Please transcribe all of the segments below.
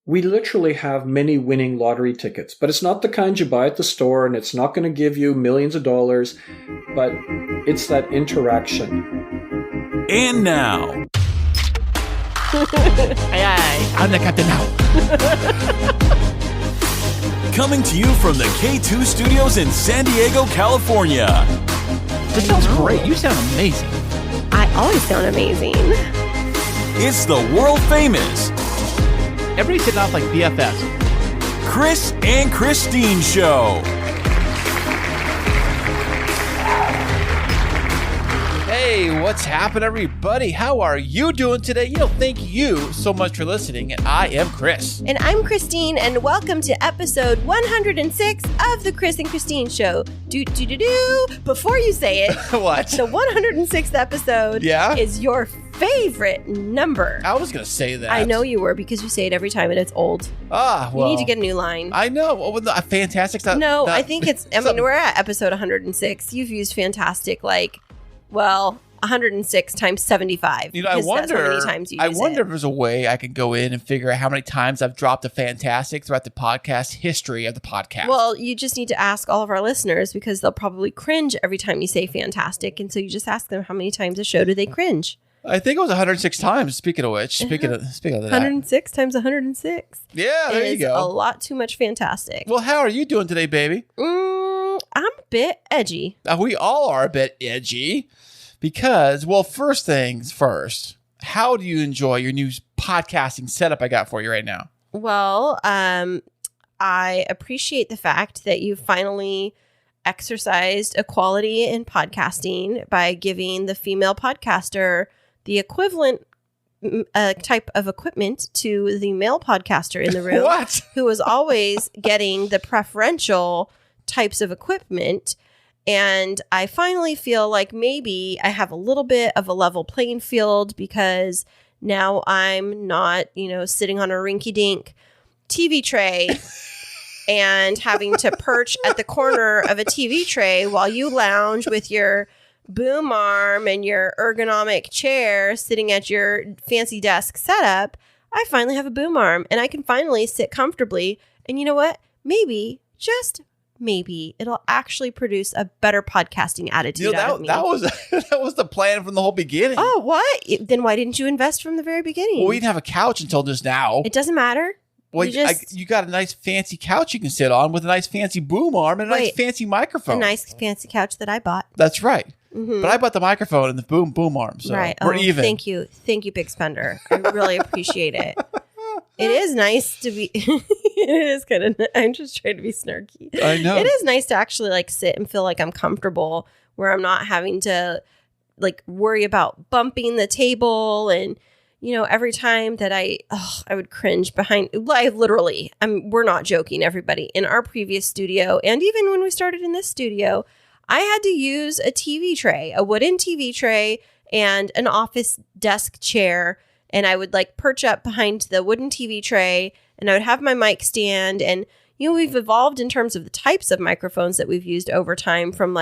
we literally have many winning lottery tickets, but it's not the kind you buy at the store, and it's not going to give you millions of dollars, but it's that interaction. And now, Aye, aye, I'm the captain now. coming to you from the K2 Studios in San Diego, California. This sounds great. You sound amazing. I always sound amazing. It's the world famous Everybody's hitting off like BFFs. Kris and Kristine Show. Hey, what's happening, everybody? How are you doing today? Thank you so much for listening. And I am Kris. And I'm Kristine, and welcome to episode 106 of the Kris and Kristine Show. Before you say it, What? the 106th episode is your favorite number. I was going to say that. I know you were, because you say it every time and it's old. Well. You need to get a new line. I know. Fantastic. I think we're at episode 106. You've used fantastic 106 times 75. I wonder. That's how many times you use if there's a way I can go in and figure out how many times I've dropped a fantastic throughout the podcast history of the podcast. Well, you just need to ask all of our listeners, because they'll probably cringe every time you say fantastic. And so you just ask them, how many times a show do they cringe? I think it was 106 times. Speaking of which, speaking of that, 106 times 106. Yeah, there you go. A lot too much fantastic. Well, how are you doing today, baby? I'm a bit edgy. We all are a bit edgy because, first things first, how do you enjoy your new podcasting setup I got for you right now? Well, I appreciate the fact that you finally exercised equality in podcasting by giving the female podcaster the equivalent type of equipment to the male podcaster in the room. What? Who was always getting the preferential types of equipment. And I finally feel like maybe I have a little bit of a level playing field, because now I'm not, sitting on a rinky-dink TV tray and having to perch at the corner of a TV tray while you lounge with your boom arm and your ergonomic chair sitting at your fancy desk setup. I finally have a boom arm, and I can finally sit comfortably. And you know what? Maybe, just maybe, it'll actually produce a better podcasting attitude out of me. That was the plan from the whole beginning. Oh, what? Then why didn't you invest from the very beginning? Well, we didn't have a couch until just now. It doesn't matter. Well, you got a nice fancy couch you can sit on with a nice fancy boom arm and a nice fancy microphone. A nice fancy couch that I bought. That's right. Mm-hmm. But I bought the microphone and the boom arm, so we're even. Thank you, big spender. I really appreciate it. It is nice to be. It is kind of. I'm just trying to be snarky. I know. It is nice to actually sit and feel like I'm comfortable, where I'm not having to worry about bumping the table. And every time that I would cringe behind. We're not joking, everybody. In our previous studio, and even when we started in this studio, I had to use a TV tray, a wooden TV tray, and an office desk chair. And I would perch up behind the wooden TV tray, and I would have my mic stand. And, we've evolved in terms of the types of microphones that we've used over time, from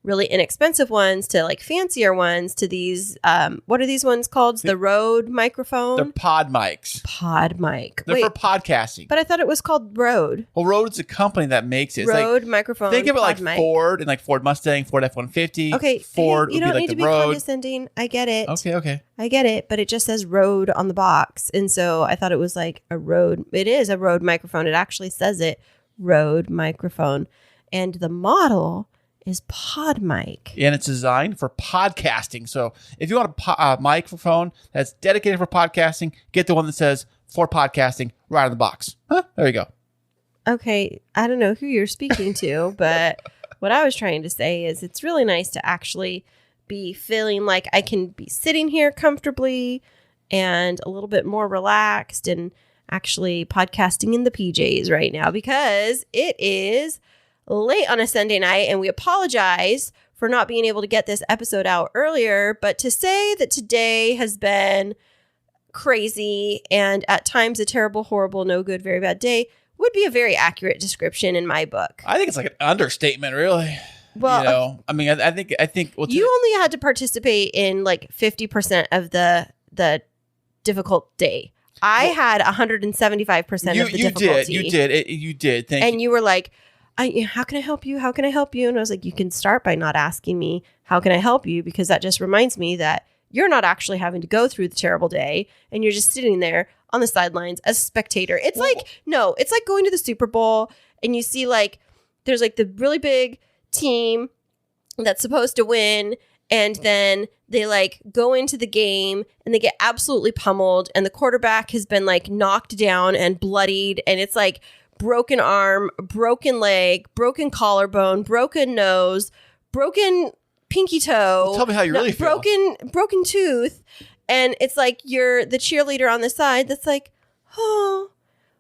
really inexpensive ones to fancier ones to these, what are these ones called? The Rode microphone? They're pod mics. Pod mic. They're for podcasting. But I thought it was called Rode. Well, Rode is a company that makes it. It's Rode microphone. Think of it like mic. Ford and Ford Mustang, Ford F-150. Okay. Ford you would don't be need to be Rode. condescending. I get it. Okay. I get it. But it just says Rode on the box. And so I thought it was a Rode. It is a Rode microphone. It actually says it. Rode microphone. And the model is pod mic. And it's designed for podcasting. So if you want a microphone that's dedicated for podcasting, get the one that says for podcasting right on the box. There you go. Okay. I don't know who you're speaking to, but what I was trying to say is it's really nice to actually be feeling like I can be sitting here comfortably and a little bit more relaxed and actually podcasting in the PJs right now, because it is late on a Sunday night, and we apologize for not being able to get this episode out earlier. But to say that today has been crazy and at times a terrible, horrible, no good, very bad day would be a very accurate description in my book. I think it's an understatement, really. Well, I mean, I think. You only had to participate in 50% of the difficult day. I had 175% of the difficulty. You did. Thank you. And you were like, how can I help you? How can I help you? And I was like, you can start by not asking me, how can I help you? Because that just reminds me that you're not actually having to go through the terrible day and you're just sitting there on the sidelines as a spectator. It's like going to the Super Bowl and you see like, there's like the really big team that's supposed to win. And then they like go into the game and they get absolutely pummeled. And the quarterback has been like knocked down and bloodied. And it's like broken arm, broken leg, broken collarbone, broken nose, broken pinky toe. Well, tell me how you really feel. Broken tooth. And it's like you're the cheerleader on the side that's like, oh,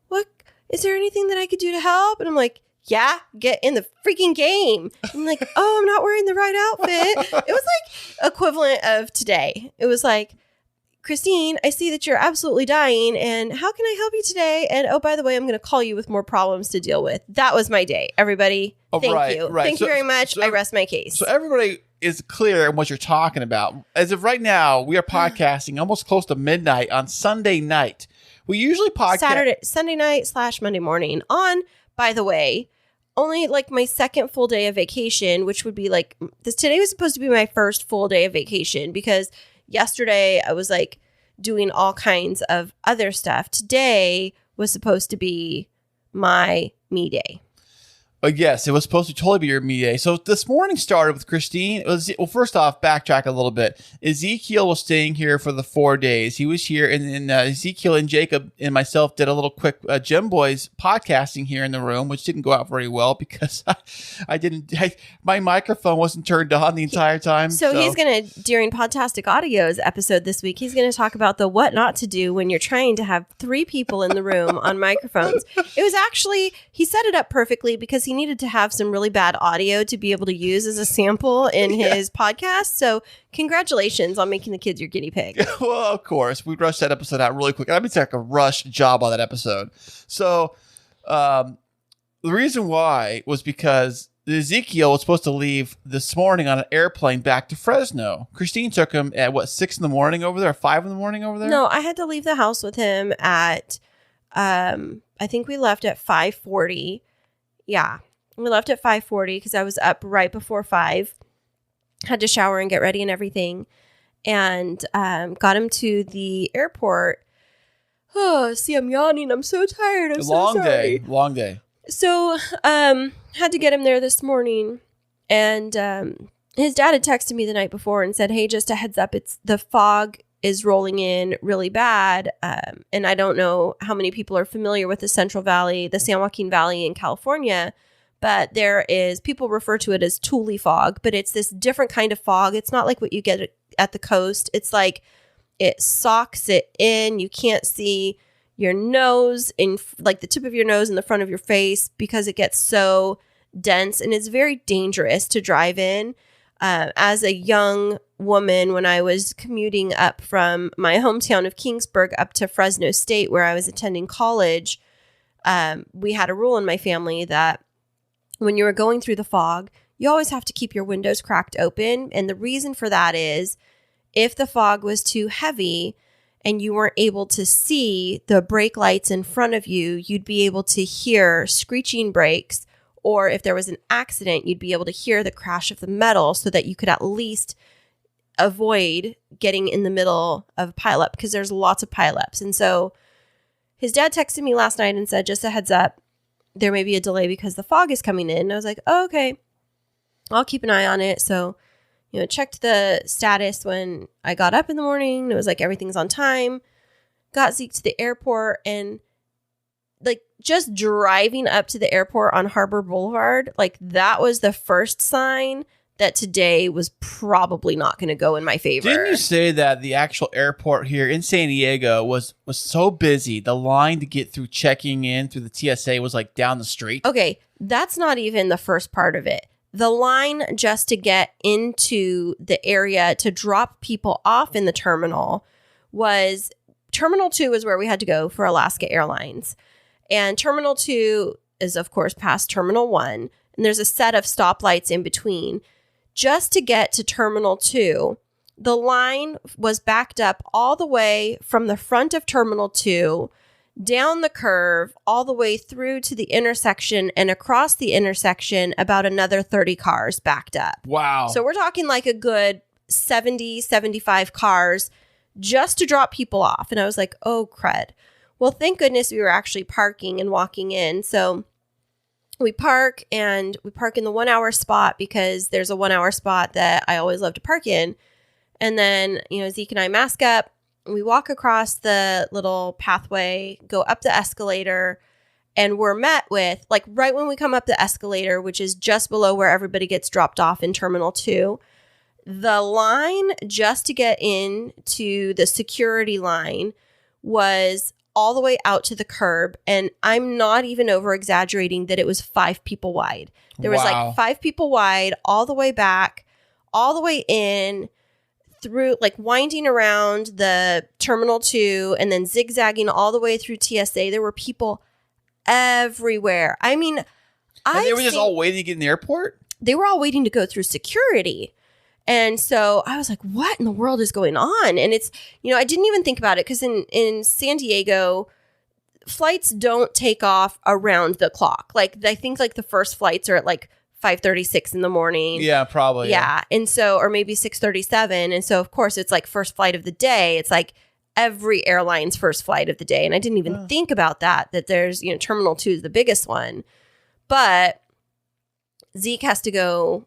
what? Is there anything that I could do to help? And I'm like, yeah, get in the freaking game. I'm like, oh, I'm not wearing the right outfit. It was like equivalent of today. It was like, Kristine, I see that you're absolutely dying. And how can I help you today? And oh, by the way, I'm going to call you with more problems to deal with. That was my day. Everybody, thank you. Right. Thank you very much. I rest my case. So everybody is clear on what you're talking about. As of right now, we are podcasting almost close to midnight on Sunday night. We usually podcast Sunday night / Monday morning on, by the way, only like my second full day of vacation, which would be like this. Today was supposed to be my first full day of vacation because yesterday I was like doing all kinds of other stuff. Today was supposed to be my me day. Yes, it was supposed to totally be your me day. So this morning started with Kristine. First off, backtrack a little bit. Ezekiel was staying here for the 4 days. He was here, and then Ezekiel and Jacob and myself did a little quick Gem Boys podcasting here in the room, which didn't go out very well because my microphone wasn't turned on the entire time. So he's going to, during Podtastic Audio's episode this week, he's going to talk about the what not to do when you're trying to have 3 people in the room on microphones. It was actually, he set it up perfectly because he needed to have some really bad audio to be able to use as a sample in his podcast. So congratulations on making the kids your guinea pig. Well, of course. We rushed that episode out really quick. I mean, it's like a rush job on that episode. So the reason why was because Ezekiel was supposed to leave this morning on an airplane back to Fresno. Kristine took him at 6 in the morning over there, or 5 in the morning over there? No, I had to leave the house with him at, I think we left at 5:40. Yeah, we left at 5:40 because I was up right before 5. Had to shower and get ready and everything. And got him to the airport. Oh, see, I'm yawning. I'm so tired. I'm so sorry. Long day. So had to get him there this morning. And his dad had texted me the night before and said, hey, just a heads up, the fog is rolling in really bad. And I don't know how many people are familiar with the Central Valley, the San Joaquin Valley in California, but people refer to it as Thule fog, but it's this different kind of fog. It's not like what you get at the coast. It's like it socks it in. You can't see your nose, in like the tip of your nose and the front of your face because it gets so dense, and it's very dangerous to drive in. As a young woman, when I was commuting up from my hometown of Kingsburg up to Fresno State, where I was attending college, we had a rule in my family that when you were going through the fog, you always have to keep your windows cracked open. And the reason for that is if the fog was too heavy and you weren't able to see the brake lights in front of you, you'd be able to hear screeching brakes. Or if there was an accident, you'd be able to hear the crash of the metal so that you could at least avoid getting in the middle of a pileup, because there's lots of pileups. And so his dad texted me last night and said, just a heads up, there may be a delay because the fog is coming in. And I was like, oh, okay, I'll keep an eye on it. So, checked the status when I got up in the morning. It was like everything's on time. Got Zeke to the airport, and like just driving up to the airport on Harbor Boulevard, like that was the first sign that today was probably not going to go in my favor. Didn't you say that the actual airport here in San Diego was so busy, the line to get through checking in through the TSA was like down the street? Okay, that's not even the first part of it. The line just to get into the area to drop people off in the terminal was Terminal 2 is where we had to go for Alaska Airlines. And Terminal 2 is, of course, past Terminal 1. And there's a set of stoplights in between. Just to get to Terminal 2 The line was backed up all the way from the front of Terminal 2, down the curve, all the way through to the intersection and across the intersection, about another 30 cars backed up. Wow. So we're talking like a good 70, 75 cars just to drop people off. And I was like, oh, crud. Well, thank goodness we were actually parking and walking in. So we park in the 1 hour spot because there's a 1 hour spot that I always love to park in. And then, Zeke and I mask up. We walk across the little pathway, go up the escalator, and we're met with, like right when we come up the escalator, which is just below where everybody gets dropped off in Terminal 2, the line just to get into the security line was all the way out to the curb. And I'm not even over exaggerating that it was 5 people wide. There was like 5 people wide all the way back, all the way in, through like winding around the Terminal 2 and then zigzagging all the way through TSA. There were people everywhere. I mean, and they were just all waiting to get in the airport? They were all waiting to go through security. And so I was like, what in the world is going on? And it's, I didn't even think about it because in San Diego, flights don't take off around the clock. Like I think like the first flights are at like 5:36 in the morning. Yeah, probably. Yeah. And so, or maybe 6:37. And so, of course, it's like first flight of the day. It's like every airline's first flight of the day. And I didn't even think about that there's, Terminal 2 is the biggest one. But Zeke has to go,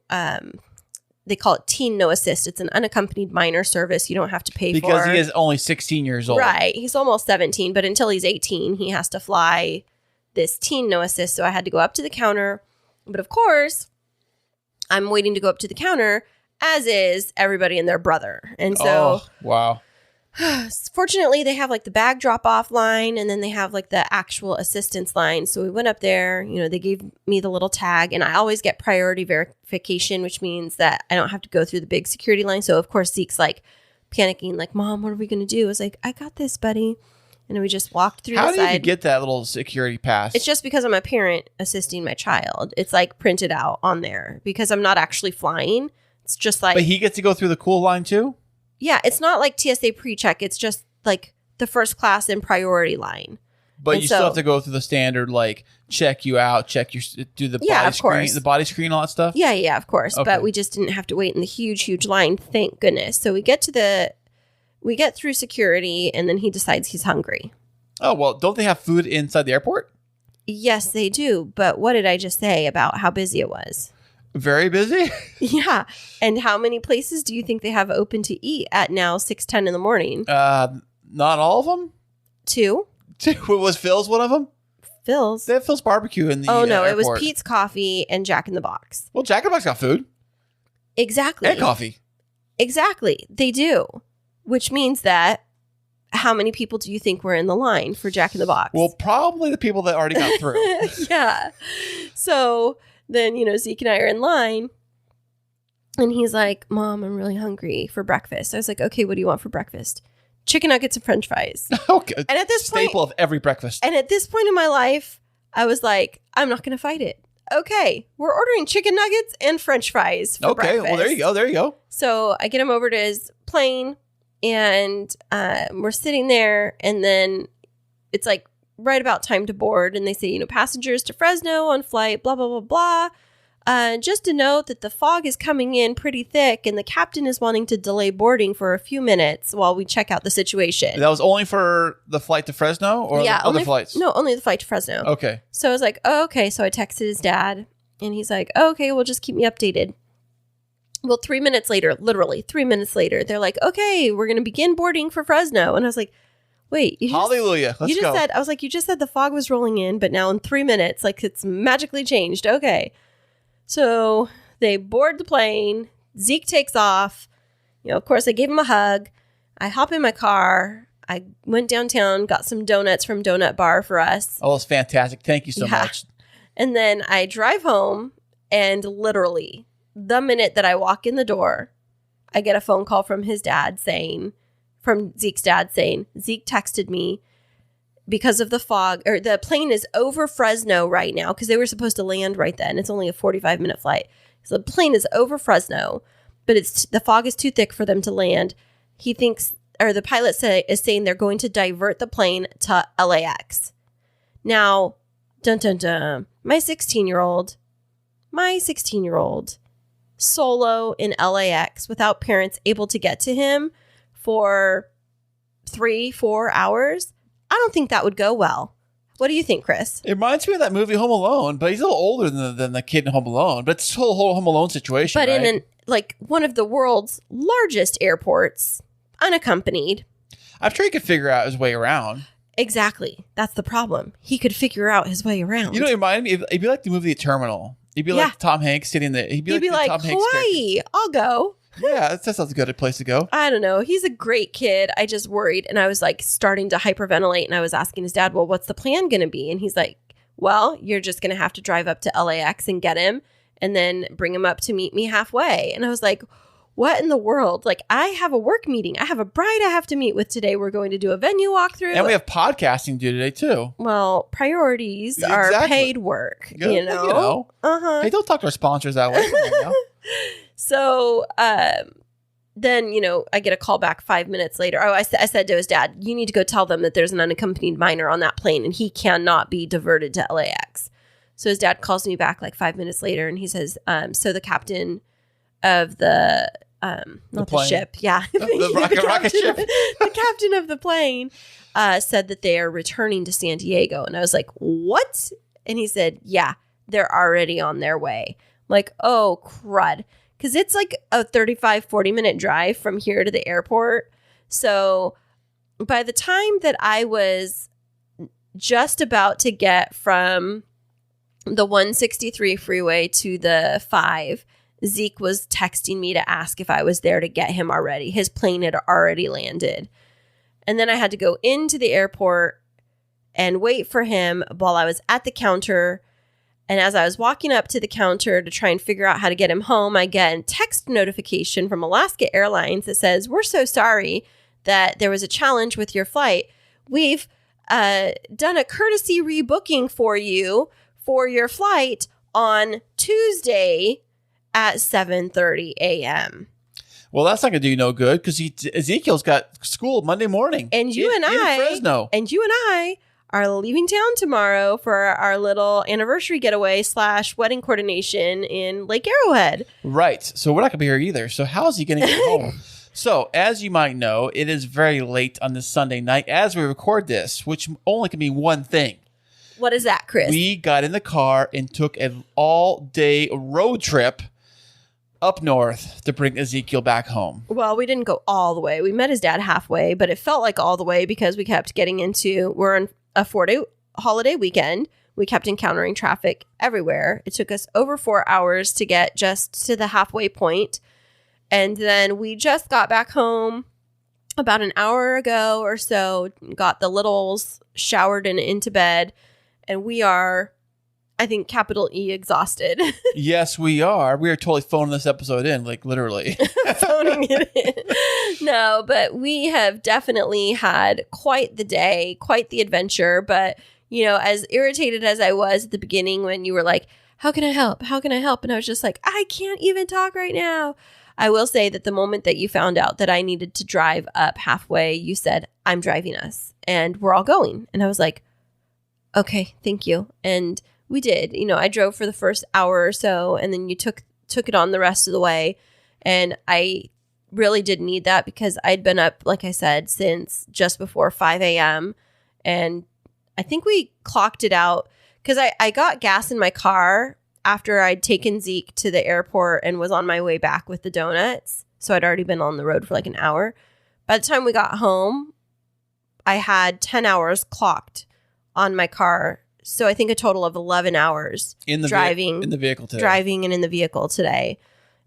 they call it teen no assist. It's an unaccompanied minor service you don't have to pay for. Because he is only 16 years old. Right. He's almost 17, but until he's 18, he has to fly this teen no assist. So I had to go up to the counter. But of course, I'm waiting to go up to the counter, as is everybody and their brother. And so, wow. Fortunately, they have like the bag drop off line, and then they have like the actual assistance line. So we went up there, they gave me the little tag, and I always get priority verification, which means that I don't have to go through the big security line. So of course, Zeke's like panicking, like, Mom, what are we going to do? I was like, I got this, buddy. And we just walked through the side. How did you get that little security pass? It's just because I'm a parent assisting my child. It's like printed out on there because I'm not actually flying. It's just like. But he gets to go through the cool line too? Yeah, it's not like TSA pre-check. It's just like the first class and priority line. But you still have to go through the standard, like check you out, do the body screen, the body screen, all that stuff? Yeah, of course. Okay. But we just didn't have to wait in the huge line. Thank goodness. So we get through security, and then he decides he's hungry. Oh, well, don't they have food inside the airport? Yes, they do. But what did I just say about how busy it was? Very busy? Yeah. And how many places do you think they have open to eat at now 6:10 in the morning? Not all of them? 2. Was Phil's one of them? Phil's? They have Phil's barbecue in the Oh, no. airport. It was Pete's Coffee and Jack in the Box. Well, Jack in the Box got food. Exactly. And coffee. Exactly. They do. Which means that how many people do you think were in the line for Jack in the Box? Well, probably the people that already got through. Yeah. So then, Zeke and I are in line, and he's like, Mom, I'm really hungry for breakfast. I was like, okay, what do you want for breakfast? Chicken nuggets and French fries. Okay. And at this staple of every breakfast. And at this point in my life, I was like, I'm not going to fight it. Okay, we're ordering chicken nuggets and French fries for breakfast. Well, there you go. So I get him over to his plane, and we're sitting there, and then it's like right about time to board, and they say, passengers to Fresno on flight, blah, blah, blah, blah. Just to note that the fog is coming in pretty thick, and the captain is wanting to delay boarding for a few minutes while we check out the situation. That was only for the flight to Fresno, or other flights? No, only the flight to Fresno. Okay. So I was like, oh, okay. So I texted his dad, and he's like, oh, okay, well, just keep me updated. Well, 3 minutes later, literally 3 minutes later, they're like, okay, we're going to begin boarding for Fresno. And I was like, wait, hallelujah. Let's go. I was like, you just said the fog was rolling in, but now in 3 minutes, like it's magically changed. Okay. So they board the plane. Zeke takes off. Of course, I gave him a hug. I hop in my car. I went downtown, got some donuts from Donut Bar for us. Oh, it's fantastic. Thank you so much. And then I drive home, and literally the minute that I walk in the door, I get a phone call from Zeke's dad saying, Zeke texted me because of the fog, or the plane is over Fresno right now because they were supposed to land right then. It's only a 45-minute flight. So the plane is over Fresno. but the fog is too thick for them to land. He thinks, or the pilot is saying they're going to divert the plane to LAX. Now, dun dun dun, my 16-year-old solo in LAX without parents able to get to him for 3-4 hours. I don't think that would go well. What do you think, Chris? It reminds me of that movie Home Alone, but he's a little older than the kid in Home Alone. But it's a whole Home Alone situation, but right? in one of the world's largest airports, unaccompanied. I'm sure he could figure out his way around. Exactly. That's the problem. He could figure out his way around. You know, it reminded me. It'd be like the movie The Terminal. He'd be like Tom Hanks sitting there. He'd be like Tom Hanks Hawaii, I'll go. Yeah, that sounds like a good place to go. I don't know. He's a great kid. I just worried. And I was like starting to hyperventilate. And I was asking his dad, well, what's the plan going to be? And he's like, well, you're just going to have to drive up to LAX and get him and then bring him up to meet me halfway. And I was like, what in the world? Like, I have a work meeting. I have a bride I have to meet with today. We're going to do a venue walkthrough. And we have podcasting to do today, too. Well, priorities are paid work, you know? Hey, don't talk to our sponsors that way. Come on now. So then, I get a call back 5 minutes later. Oh, I said to his dad, you need to go tell them that there's an unaccompanied minor on that plane and he cannot be diverted to LAX. So his dad calls me back like 5 minutes later and he says, so the captain of the ship. Yeah. the rocket ship. The captain of the plane said that they are returning to San Diego. And I was like, what? And he said, yeah, they're already on their way. I'm like, oh, crud. Because it's like a 40 minute drive from here to the airport. So by the time that I was just about to get from the 163 freeway to the 5, Zeke was texting me to ask if I was there to get him already. His plane had already landed. And then I had to go into the airport and wait for him while I was at the counter. And as I was walking up to the counter to try and figure out how to get him home, I get a text notification from Alaska Airlines that says, we're so sorry that there was a challenge with your flight. We've done a courtesy rebooking for you for your flight on Tuesday at 7:30 a.m. Well, that's not going to do you no good because Ezekiel's got school Monday morning. And you and I, in Fresno. And you and I are leaving town tomorrow for our little anniversary getaway / wedding coordination in Lake Arrowhead. Right. So we're not going to be here either. So how is he going to get home? So as you might know, it is very late on this Sunday night as we record this, which only can mean one thing. What is that, Chris? We got in the car and took an all-day road trip up north to bring Ezekiel back home. Well, we didn't go all the way. We met his dad halfway, but it felt like all the way because we kept getting we're on a 4-day holiday weekend. We kept encountering traffic everywhere. It took us over 4 hours to get just to the halfway point. And then we just got back home about an hour ago or so, got the littles showered and into bed. And we are, I think, capital E, exhausted. Yes, we are. We are totally phoning this episode in, like literally. Phoning it in. No, but we have definitely had quite the day, quite the adventure. But, as irritated as I was at the beginning when you were like, how can I help? How can I help? And I was just like, I can't even talk right now. I will say that the moment that you found out that I needed to drive up halfway, you said, I'm driving us and we're all going. And I was like, okay, thank you. And we did. I drove for the first hour or so, and then you took it on the rest of the way. And I really did need that because I'd been up, like I said, since just before 5 a.m. And I think we clocked it out because I got gas in my car after I'd taken Zeke to the airport and was on my way back with the donuts. So I'd already been on the road for like an hour. By the time we got home, I had 10 hours clocked on my car. So I think a total of 11 hours in the driving in the vehicle today. Driving and in the vehicle today.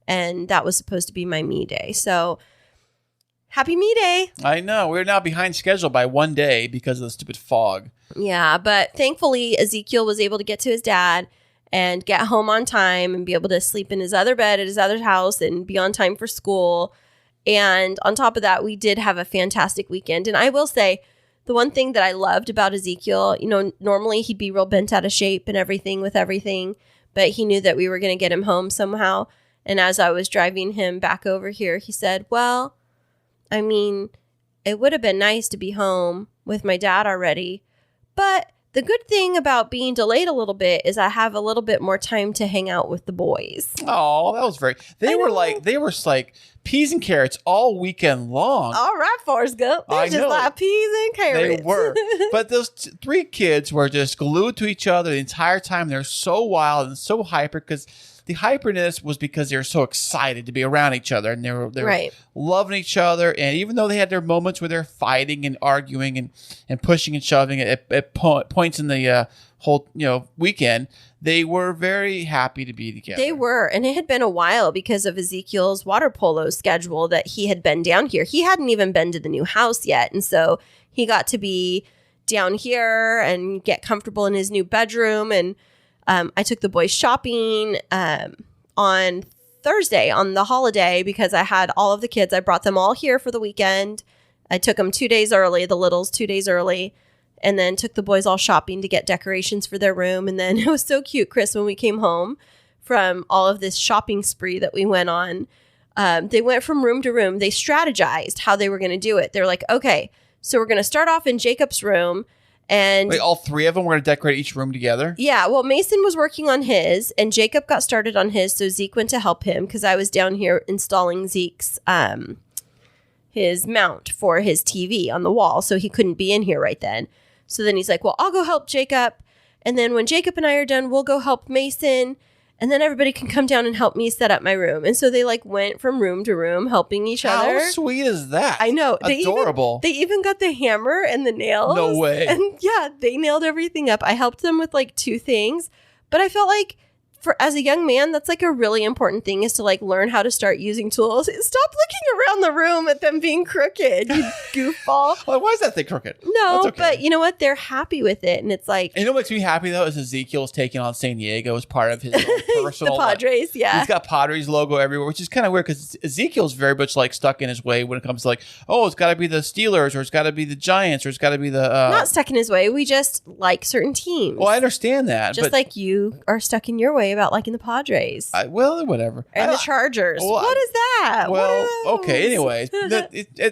And that was supposed to be my me day. So happy me day. I know. We're now behind schedule by 1 day because of the stupid fog. Yeah, but thankfully Ezekiel was able to get to his dad and get home on time and be able to sleep in his other bed at his other house and be on time for school. And on top of that, we did have a fantastic weekend. And I will say, the one thing that I loved about Ezekiel, normally he'd be real bent out of shape and everything with everything, but he knew that we were going to get him home somehow. And as I was driving him back over here, he said, well, I mean, it would have been nice to be home with my dad already. But the good thing about being delayed a little bit is I have a little bit more time to hang out with the boys. Oh, that was very. They were like peas and carrots all weekend long. All right, Forrest Gump. They're just like peas and carrots. They were. But those three kids were just glued to each other the entire time. They're so wild and so hyper because the hyperness was because they were so excited to be around each other, and they were right. loving each other. And even though they had their moments where they're fighting and arguing and pushing and shoving at points in the whole weekend, they were very happy to be together. They were, and it had been a while because of Ezekiel's water polo schedule that he had been down here. He hadn't even been to the new house yet, and so he got to be down here and get comfortable in his new bedroom. And I took the boys shopping on Thursday on the holiday because I had all of the kids. I brought them all here for the weekend. I took them 2 days early, the littles 2 days early, and then took the boys all shopping to get decorations for their room. And then it was so cute, Chris, when we came home from all of this shopping spree that we went on. They went from room to room. They strategized how they were going to do it. They're like, okay, so we're going to start off in Jacob's room. And wait, all three of them were going to decorate each room together? Yeah. Well, Mason was working on his, and Jacob got started on his. So Zeke went to help him because I was down here installing Zeke's his mount for his TV on the wall. So he couldn't be in here right then. So then he's like, well, I'll go help Jacob. And then when Jacob and I are done, we'll go help Mason. And then everybody can come down and help me set up my room. And so they went from room to room helping each other. How sweet is that? I know. Adorable. They even got the hammer and the nails. No way. And yeah, they nailed everything up. I helped them with 2 things. But I felt like as a young man, that's a really important thing is to learn how to start using tools. Stop looking around the room at them being crooked, you goofball. Well, why is that thing crooked? No, okay. But you know what? They're happy with it. And it's And you know what makes me happy, though, is Ezekiel's taking on San Diego as part of his own personal. The Padres, yeah. He's got Padres logo everywhere, which is kind of weird because Ezekiel's very much stuck in his way when it comes to it's got to be the Steelers or it's got to be the Giants or it's got to be the. Not stuck in his way. We just like certain teams. Well, I understand that. Just like you are stuck in your way about liking the Padres. Whatever. And the Chargers. What is that? Well, okay. Anyways,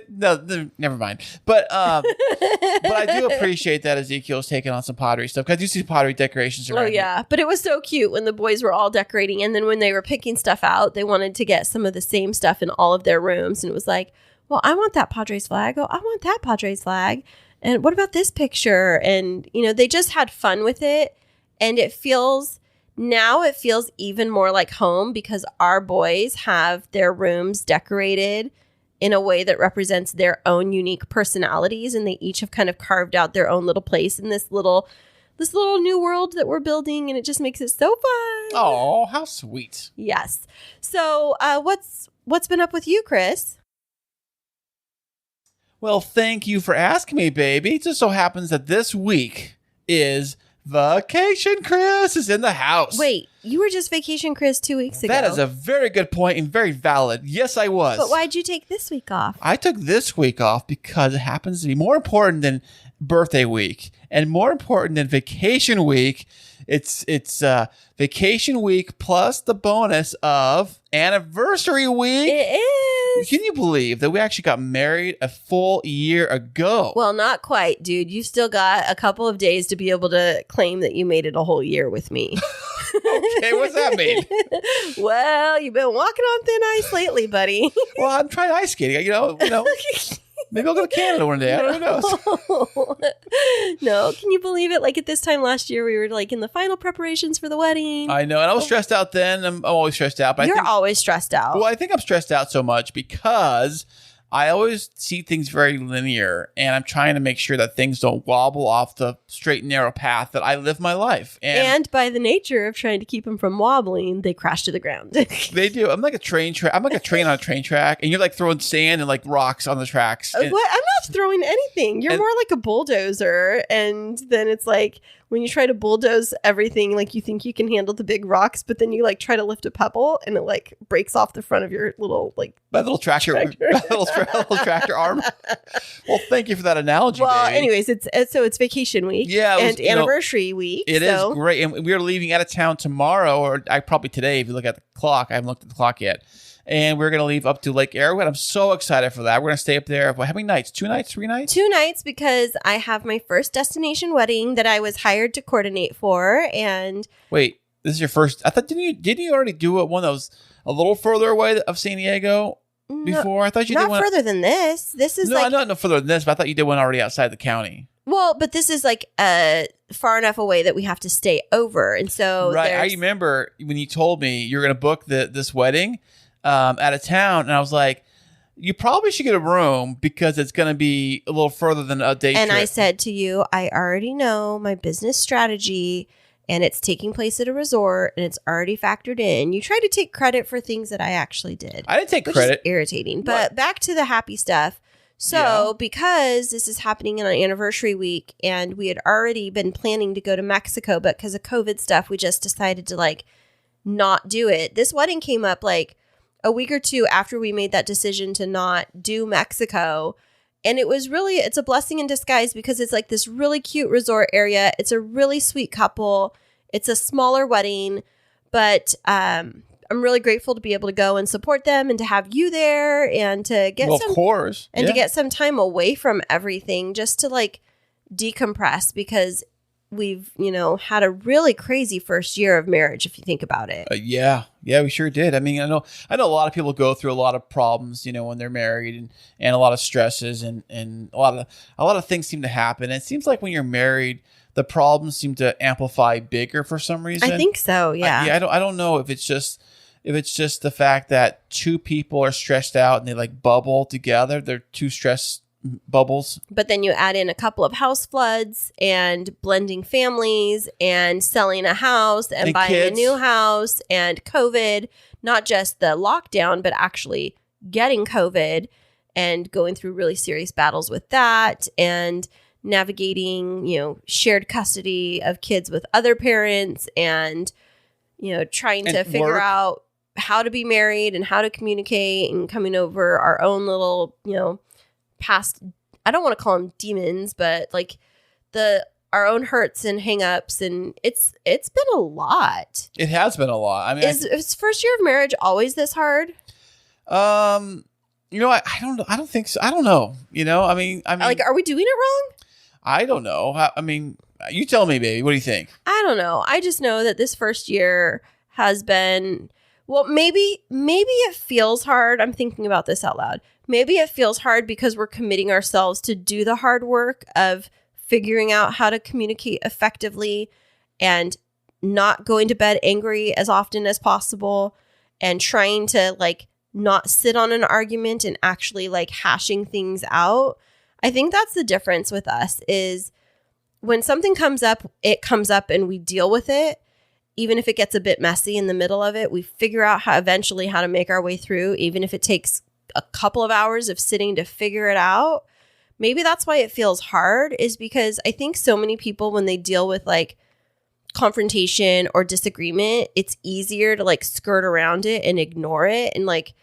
no, never mind. But I do appreciate that Ezekiel's taking on some Padre stuff because you see Padre decorations around. Oh yeah, but it was so cute when the boys were all decorating, and then when they were picking stuff out, they wanted to get some of the same stuff in all of their rooms, and it was like, well, I want that Padres flag. Oh, I want that Padres flag. And what about this picture? And they just had fun with it, and it feels even more like home because our boys have their rooms decorated in a way that represents their own unique personalities. And they each have kind of carved out their own little place in this little new world that we're building. And it just makes it so fun. Oh, how sweet. Yes. So what's been up with you, Chris? Well, thank you for asking me, baby. It just so happens that this week is Vacation Chris is in the house. Wait, you were just Vacation Chris 2 weeks ago. That is a very good point and very valid. Yes, I was. But why'd you take this week off? I took this week off because it happens to be more important than birthday week and more important than vacation week. It's vacation week plus the bonus of anniversary week. It is. Can you believe that we actually got married a full year ago? Well, not quite, dude. You still got a couple of days to be able to claim that you made it a whole year with me. Okay, what's that mean? Well, you've been walking on thin ice lately, buddy. Well, I'm trying ice skating. Maybe I'll go to Canada one day. Who knows? No, can you believe it? At this time last year, we were in the final preparations for the wedding. I know, and I was stressed out then. I'm always stressed out. But You're always stressed out. Well, I think I'm stressed out so much because I always see things very linear, and I'm trying to make sure that things don't wobble off the straight and narrow path that I live my life. And by the nature of trying to keep them from wobbling, they crash to the ground. They do. I'm like a train track. I'm like a train on a train track, and you're throwing sand and rocks on the tracks. What? I'm not throwing anything. You're more like a bulldozer, and then it's when when you try to bulldoze everything, like you think you can handle the big rocks, but then you like try to lift a pebble and it like breaks off the front of your little like my little tractor little tractor arm. Well, thank you for that analogy. Well, baby. anyways, it's vacation week, and anniversary week. It is great, and we are leaving out of town tomorrow, or probably today. If you look at the clock, I haven't looked at the clock yet. And we're going to leave up to Lake Arrowhead. I'm so excited for that. We're going to stay up there. How many nights? 2 nights? 3 nights? 2 nights, because I have my first destination wedding that I was hired to coordinate for. And wait, this is your first? I thought didn't you already do one that was a little further away of San Diego before? I thought you did one further than this. This is no further than this. But I thought you did one already outside the county. Well, but this is like far enough away that we have to stay over, and so right. I remember when you told me you were going to book this wedding. Out of town, and I was like, you probably should get a room because it's going to be a little further than a day trip. And I said to you, I already know my business strategy, and it's taking place at a resort, and it's already factored in. You try to take credit for things that I actually did. I didn't take credit. Is irritating. But back to the happy stuff. So because this is happening on an anniversary week, and we had already been planning to go to Mexico, but because of COVID stuff, we just decided to like not do it. This wedding came up like a week or two after we made that decision to not do Mexico. And it's a blessing in disguise, because it's like this really cute resort area. It's a really sweet couple. It's a smaller wedding, but I'm really grateful to be able to go and support them, and to have you there, and to get to get some time away from everything, just to like decompress, because we've, had a really crazy first year of marriage, if you think about it. Yeah, we sure did. I mean, I know a lot of people go through a lot of problems, when they're married, and a lot of stresses, and a lot of things seem to happen. And it seems like when you're married, the problems seem to amplify bigger for some reason. I think so. Yeah. I don't know if it's just the fact that two people are stressed out and they like bubble together. They're two stress bubbles. But then you add in a couple of house floods, and blending families, and selling a house, and buying kids. A new house, and COVID, not just the lockdown, but actually getting COVID and going through really serious battles with that, and navigating, shared custody of kids with other parents, and, trying to figure out how to be married and how to communicate, and coming over our own little, past, I don't want to call them demons, but like our own hurts and hangups, and it's been a lot. It has been a lot. I mean, is first year of marriage always this hard? I don't think so. I don't know. I mean, like, are we doing it wrong? I don't know. I mean, you tell me, baby. What do you think? I don't know. I just know that this first year has been, well, maybe it feels hard. I'm thinking about this out loud. Maybe it feels hard because we're committing ourselves to do the hard work of figuring out how to communicate effectively, and not going to bed angry as often as possible, and trying to like not sit on an argument and actually like hashing things out. I think that's the difference with us, is when something comes up, it comes up and we deal with it. Even if it gets a bit messy in the middle of it, we figure out how to make our way through, even if it takes a couple of hours of sitting to figure it out. Maybe that's why it feels hard, is because I think so many people, when they deal with like confrontation or disagreement, it's easier to like skirt around it and ignore it and like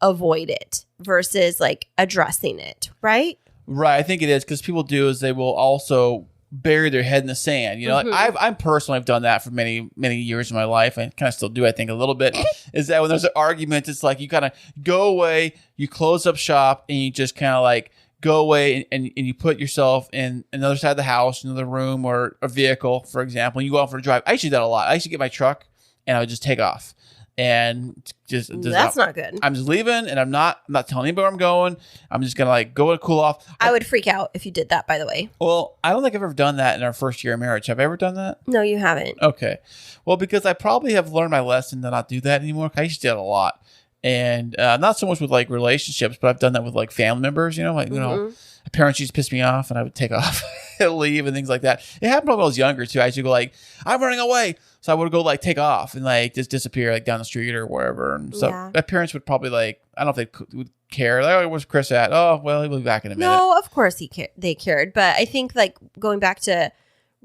avoid it versus like addressing it. Right. I think it is, because people do is they will also bury their head in the sand. Like I've done that for many, many years in my life. I kind of still do, I think, a little bit. Is that when there's an argument, it's like you kind of go away, you close up shop, and you just kind of like go away, and you put yourself in another side of the house, another room or a vehicle, for example, and you go out for a drive. I used to do that a lot. I used to get my truck and I would just take off. And that's not good. I'm just leaving, and I'm not telling anybody where I'm going. I'm just gonna like go and cool off. I would freak out if you did that, by the way. Well, I don't think I've ever done that in our first year of marriage. Have I ever done that? No, you haven't. Okay. Well, because I probably have learned my lesson to not do that anymore. I used to do that a lot, and not so much with like relationships, but I've done that with like family members. My parents used to piss me off, and I would take off and leave and things like that. It happened when I was younger too. I used to go like, I'm running away. So I would go like take off and like just disappear like down the street or wherever. And so my parents would probably like, I don't know if they would care. Like, oh, where's Chris at? Oh, well, he'll be back in a minute. No, of course they cared. But I think like going back to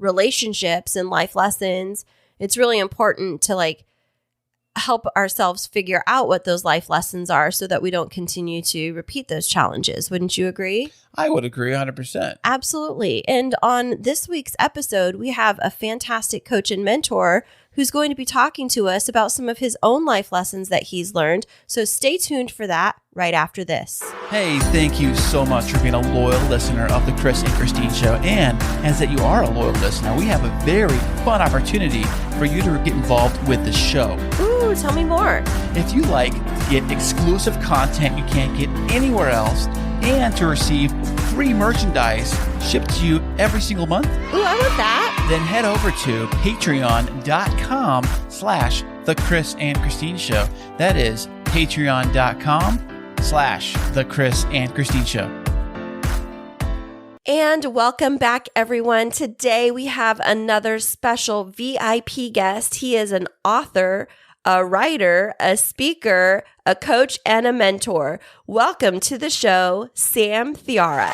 relationships and life lessons, it's really important to like help ourselves figure out what those life lessons are so that we don't continue to repeat those challenges. Wouldn't you agree? I would agree 100%. Absolutely. And on this week's episode, we have a fantastic coach and mentor who's going to be talking to us about some of his own life lessons that he's learned. So stay tuned for that right after this. Hey, thank you so much for being a loyal listener of the Kris and Kristine Show. And as that you are a loyal listener, we have a very fun opportunity for you to get involved with the show. Ooh, tell me more. If you like to get exclusive content you can't get anywhere else, and to receive free merchandise shipped to you every single month, Ooh, I want that. then head over to patreon.com/The Kris and Kristine Show. That is patreon.com/The Kris and Kristine Show. And welcome back, everyone. Today we have another special VIP guest. He is an author, a writer, a speaker, a coach, and a mentor. Welcome to the show, Sam Thiara.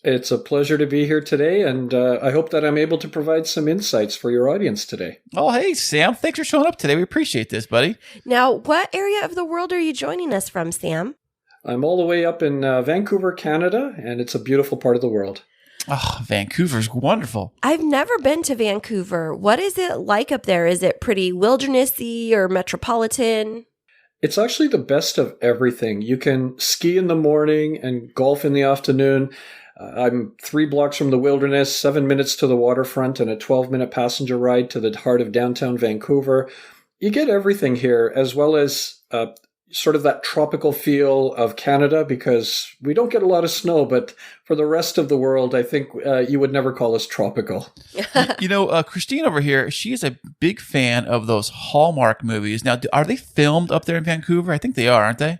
It's a pleasure to be here today, and I hope that I'm able to provide some insights for your audience today. Oh, hey, Sam. Thanks for showing up today. We appreciate this, buddy. Now, what area of the world are you joining us from, Sam? I'm all the way up in Vancouver, Canada, and it's a beautiful part of the world. Oh, Vancouver's wonderful. I've never been to Vancouver. What is it like up there? Is it pretty wildernessy or metropolitan? It's actually the best of everything. You can ski in the morning and golf in the afternoon. I'm 3 blocks from the wilderness, 7 minutes to the waterfront, and a 12-minute passenger ride to the heart of downtown Vancouver. You get everything here, as well as sort of that tropical feel of Canada, because we don't get a lot of snow, but for the rest of the world, I think you would never call us tropical. You know, Kristine over here, she is a big fan of those Hallmark movies. Now, are they filmed up there in Vancouver? I think they are, aren't they?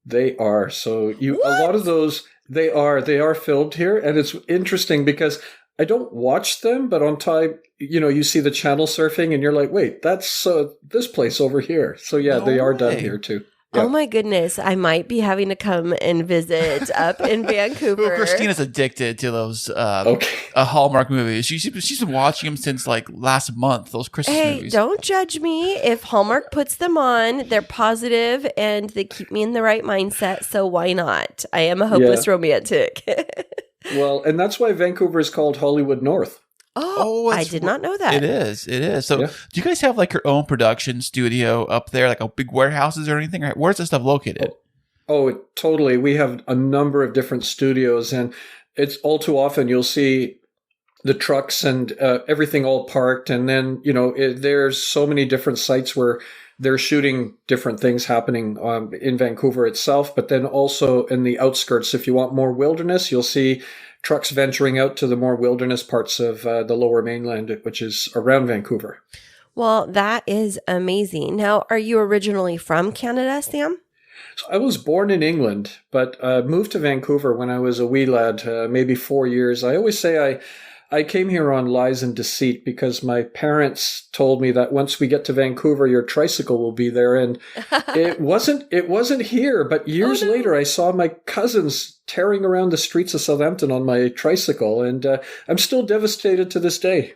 They are. So a lot of those, they are filmed here. And it's interesting because I don't watch them, but on time, you see the channel surfing and you're like, wait, that's this place over here. So yeah, No they are way. done here too. Yeah. Oh my goodness. I might be having to come and visit up in Vancouver. Well, Kristina's addicted to those Okay. Hallmark movies. She's been watching them since like last month, those Christmas Hey, movies. don't judge me. If Hallmark puts them on, they're positive and they keep me in the right mindset. So why not? I am a hopeless romantic. Well, and that's why Vancouver is called Hollywood North. Oh, I that's did not know that. It is. So Yeah. do you guys have like your own production studio up there, like a big warehouses or anything? Or where's this stuff located? Oh, totally. We have a number of different studios, and it's all too often you'll see the trucks and everything all parked. And then, there's so many different sites where they're shooting different things happening in Vancouver itself, but then also in the outskirts. If you want more wilderness, you'll see trucks venturing out to the more wilderness parts of the lower mainland, which is around Vancouver. Well, that is amazing. Now, are you originally from Canada, Sam? So I was born in England, but moved to Vancouver when I was a wee lad, maybe 4 years. I always say I came here on lies and deceit because my parents told me that once we get to Vancouver, your tricycle will be there. And it wasn't here. But years later, I saw my cousins tearing around the streets of Southampton on my tricycle. And I'm still devastated to this day.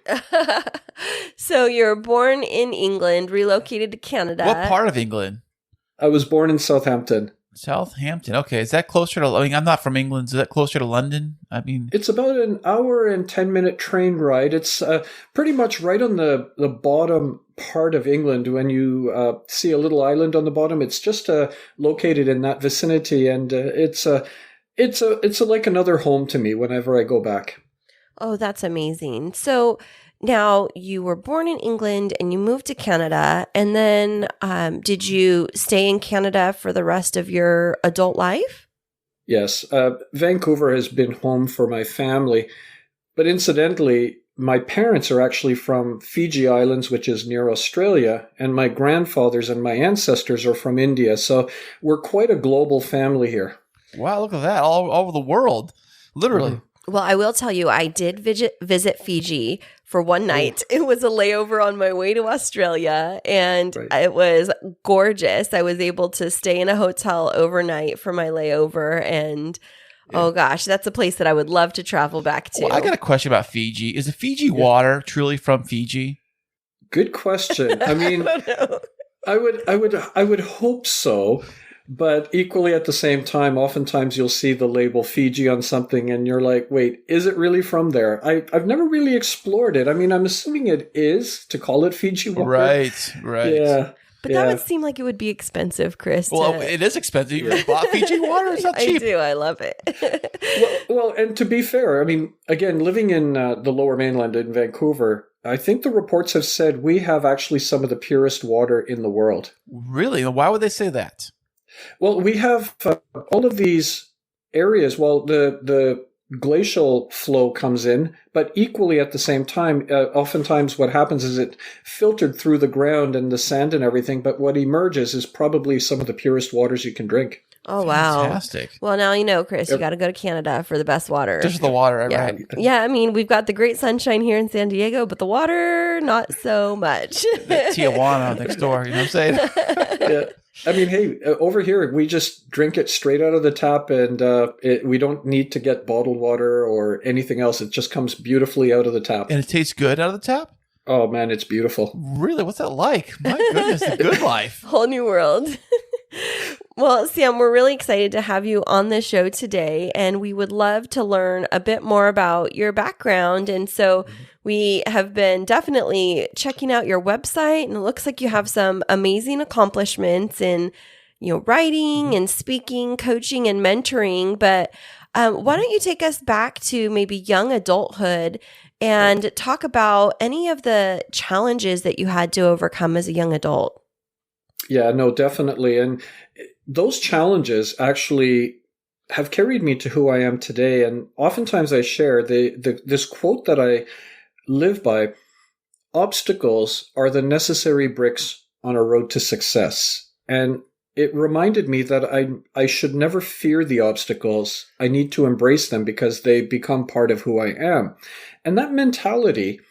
So you're born in England, relocated to Canada. What part of England? I was born in Southampton. Southampton. Okay. Is that closer to, I'm not from England. Is that closer to London? I mean, It's about an hour and 10-minute train ride. It's pretty much right on the bottom part of England. When you see a little island on the bottom, it's just located in that vicinity, and it's like another home to me whenever I go back. Oh, that's amazing. So now you were born in England and you moved to Canada, and then did you stay in Canada for the rest of your adult life? Yes, Vancouver has been home for my family, but incidentally, my parents are actually from Fiji Islands, which is near Australia, and my grandfathers and my ancestors are from India, so we're quite a global family here. wow, look at that. All over the world. Literally. Mhm. Well, I will tell you, I did visit Fiji for one night. It was a layover on my way to Australia, and it was gorgeous. I was able to stay in a hotel overnight for my layover, and Oh gosh, that's a place that I would love to travel back to. Well, I got a question about Fiji. Is the Fiji water truly from Fiji? Good question. I mean, I don't know. I would hope so, but equally at the same time, oftentimes you'll see the label Fiji on something, and you're like, wait, is it really from there? I've never really explored it. I mean, I'm assuming it is to call it Fiji water. Right. Yeah. But that would seem like it would be expensive, Chris. Well, it is expensive. You ever bought Fiji water? It's not cheap. I do. I love it. Well, and to be fair, I mean, again, living in the Lower Mainland in Vancouver, I think the reports have said we have actually some of the purest water in the world. Really? Why would they say that? Well, we have all of these areas. Well, the glacial flow comes in, but equally at the same time, oftentimes what happens is it filtered through the ground and the sand and everything, but what emerges is probably some of the purest waters you can drink. Oh, wow. Fantastic. Well, now you know, Chris, you got to go to Canada for the best water. Just the water, right? Yeah, I mean, we've got the great sunshine here in San Diego, but the water, not so much. Tijuana next door, you know what I'm saying? Yeah. I mean, hey, over here, we just drink it straight out of the tap, and we don't need to get bottled water or anything else. It just comes beautifully out of the tap. And it tastes good out of the tap? Oh, man, it's beautiful. Really? What's that like? My goodness, the good life. Whole new world. Well, Sam, we're really excited to have you on the show today, and we would love to learn a bit more about your background. And so we have been definitely checking out your website, and it looks like you have some amazing accomplishments in, writing and speaking, coaching, and mentoring. But why don't you take us back to maybe young adulthood and talk about any of the challenges that you had to overcome as a young adult? Yeah, no, definitely. And those challenges actually have carried me to who I am today. And oftentimes I share this quote that I live by: obstacles are the necessary bricks on a road to success. And it reminded me that I should never fear the obstacles. I need to embrace them because they become part of who I am. And that mentality,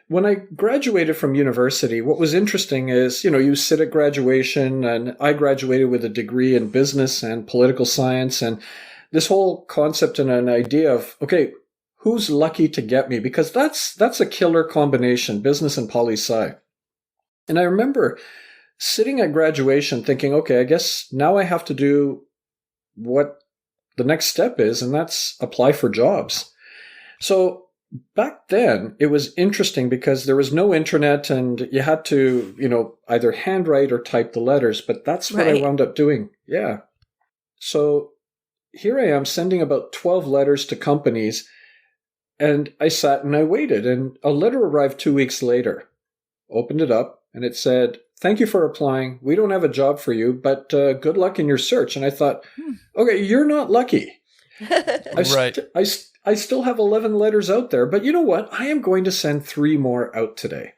when I graduated from university, what was interesting is, you sit at graduation, and I graduated with a degree in business and political science, and this whole concept and an idea of, okay, who's lucky to get me? Because that's a killer combination, business and poli-sci. And I remember sitting at graduation thinking, okay, I guess now I have to do what the next step is, and that's apply for jobs. So back then, it was interesting because there was no internet, and you had to, either handwrite or type the letters, but that's what I wound up doing. Yeah. So here I am sending about 12 letters to companies, and I sat and I waited, and a letter arrived 2 weeks later. Opened it up, and it said, "Thank you for applying. We don't have a job for you, but good luck in your search." And I thought, okay, you're not lucky. I still have 11 letters out there, but you know what? I am going to send 3 more out today.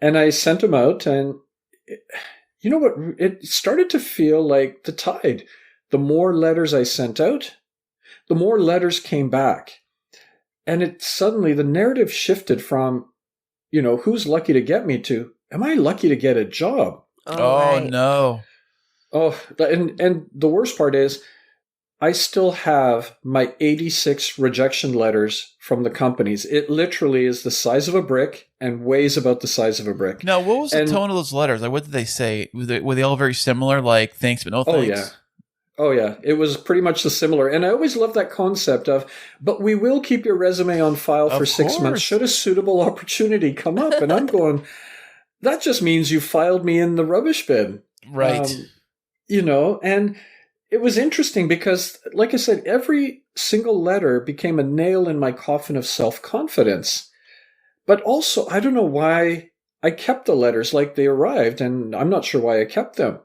And I sent them out, and you know what? It started to feel like the tide. The more letters I sent out, the more letters came back. And the narrative shifted from, who's lucky to get me to, am I lucky to get a job? Oh, no. Oh, and the worst part is, I still have my 86 rejection letters from the companies. It literally is the size of a brick and weighs about the size of a brick. Now, what was the tone of those letters? Like, what did they say? Were they all very similar? Like, thanks, but no thanks? Oh, yeah. It was pretty much the similar. And I always love that concept of, but we will keep your resume on file for 6 months should a suitable opportunity come up. And I'm going, that just means you filed me in the rubbish bin. Right. And it was interesting because, like I said, every single letter became a nail in my coffin of self-confidence. But also, I don't know why I kept the letters like they arrived, and I'm not sure why I kept them.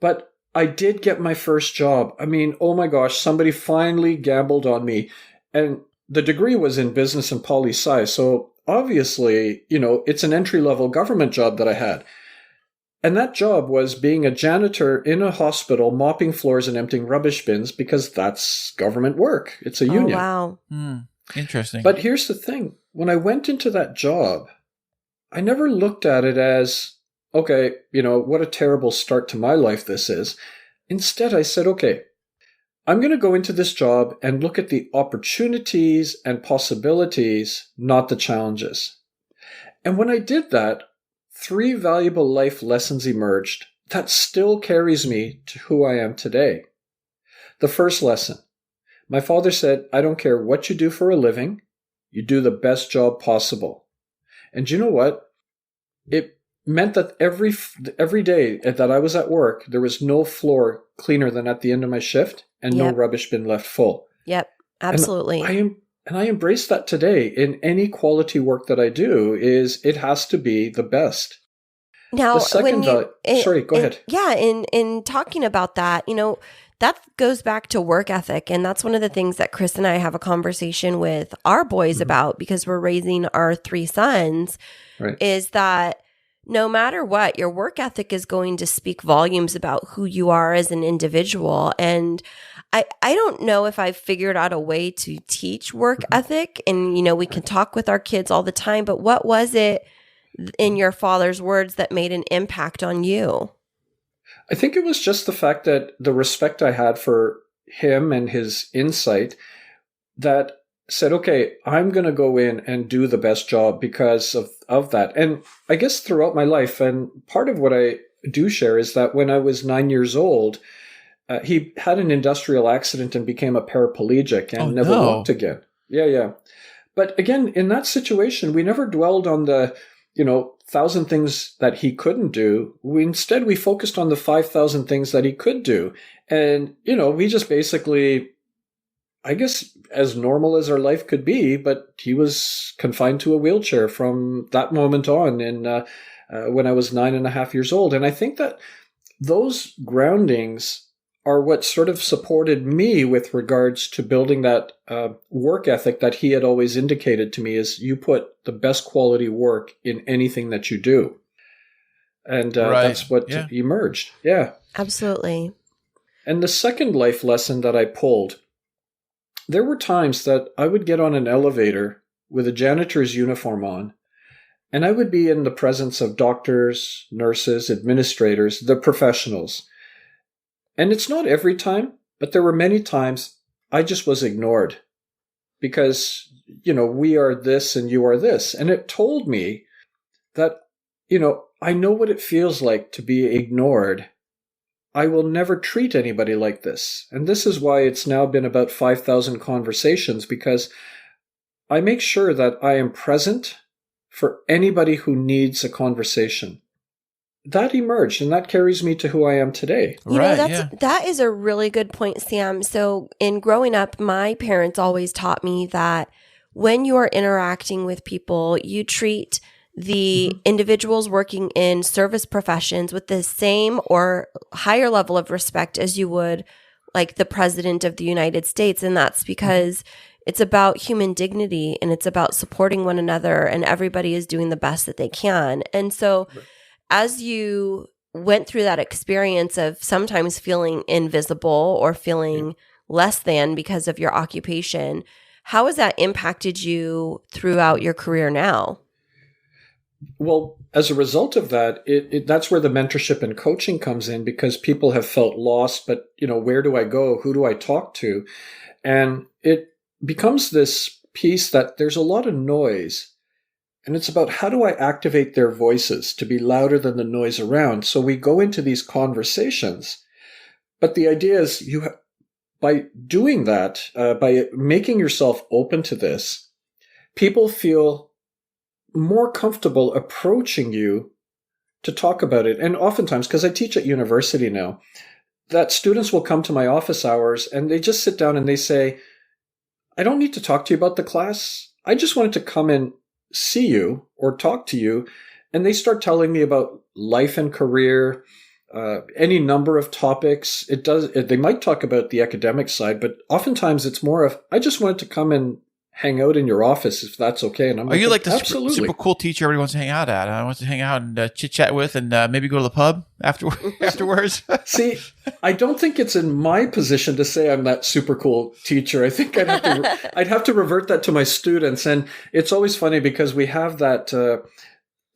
But I did get my first job. I mean, oh my gosh, somebody finally gambled on me. And the degree was in business and poli-sci. So obviously, it's an entry-level government job that I had. And that job was being a janitor in a hospital, mopping floors and emptying rubbish bins, because that's government work. It's a union. Oh, wow. Interesting. But here's the thing. When I went into that job, I never looked at it as, okay, what a terrible start to my life this is. Instead, I said, okay, I'm going to go into this job and look at the opportunities and possibilities, not the challenges. And when I did that, 3 valuable life lessons emerged that still carries me to who I am today. The first lesson, my father said, I don't care what you do for a living, you do the best job possible. And you know what? It meant that every day that I was at work, there was no floor cleaner than at the end of my shift and no rubbish bin left full. Yep, absolutely. And I embrace that today in any quality work that I do. It has to be the best. Now, the second sorry, go ahead. Yeah, in talking about that, that goes back to work ethic. And that's one of the things that Kris and I have a conversation with our boys about, because we're raising our 3 sons, is that no matter what, your work ethic is going to speak volumes about who you are as an individual. And I don't know if I've figured out a way to teach work ethic. And, we can talk with our kids all the time, but what was it in your father's words that made an impact on you? I think it was just the fact that the respect I had for him and his insight that said, okay, I'm going to go in and do the best job because of that. And I guess throughout my life, and part of what I do share is that when I was 9 years old, he had an industrial accident and became a paraplegic and never walked again. Yeah. But again, in that situation, we never dwelled on the 1,000 things that he couldn't do. Instead, we focused on the 5,000 things that he could do. And, we just basically, I guess, as normal as our life could be, but he was confined to a wheelchair from that moment on when I was 9.5 years old. And I think that those groundings are what sort of supported me with regards to building that work ethic that he had always indicated to me is you put the best quality work in anything that you do. And that's what emerged. Yeah. Absolutely. And the second life lesson that I pulled, there were times that I would get on an elevator with a janitor's uniform on, and I would be in the presence of doctors, nurses, administrators, the professionals. And it's not every time, but there were many times I just was ignored because, we are this and you are this. And it told me that, I know what it feels like to be ignored. I will never treat anybody like this. And this is why it's now been about 5,000 conversations, because I make sure that I am present for anybody who needs a conversation. That emerged, and that carries me to who I am today. That is a really good point, Sam. So in growing up, my parents always taught me that when you are interacting with people, you treat the individuals working in service professions with the same or higher level of respect as you would like the president of the United States. And that's because it's about human dignity and it's about supporting one another, and everybody is doing the best that they can. And so as you went through that experience of sometimes feeling invisible or feeling less than because of your occupation, how has that impacted you throughout your career now? Well, as a result of that, that's where the mentorship and coaching comes in, because people have felt lost, but, where do I go? Who do I talk to? And it becomes this piece that there's a lot of noise. And it's about how do I activate their voices to be louder than the noise around? So we go into these conversations. But the idea is by doing that, by making yourself open to this, people feel more comfortable approaching you to talk about it. And oftentimes, because I teach at university now, that students will come to my office hours and they just sit down and they say, I don't need to talk to you about the class. I just wanted to come and see you or talk to you. And they start telling me about life and career, any number of topics. They might talk about the academic side, but oftentimes it's more of, I just wanted to come and hang out in your office if that's okay. And are you like the super cool teacher everyone wants to hang out at? I want to hang out and chit chat with, and maybe go to the pub afterwards. See, I don't think it's in my position to say I'm that super cool teacher. I think I'd have to revert that to my students. And it's always funny because we have that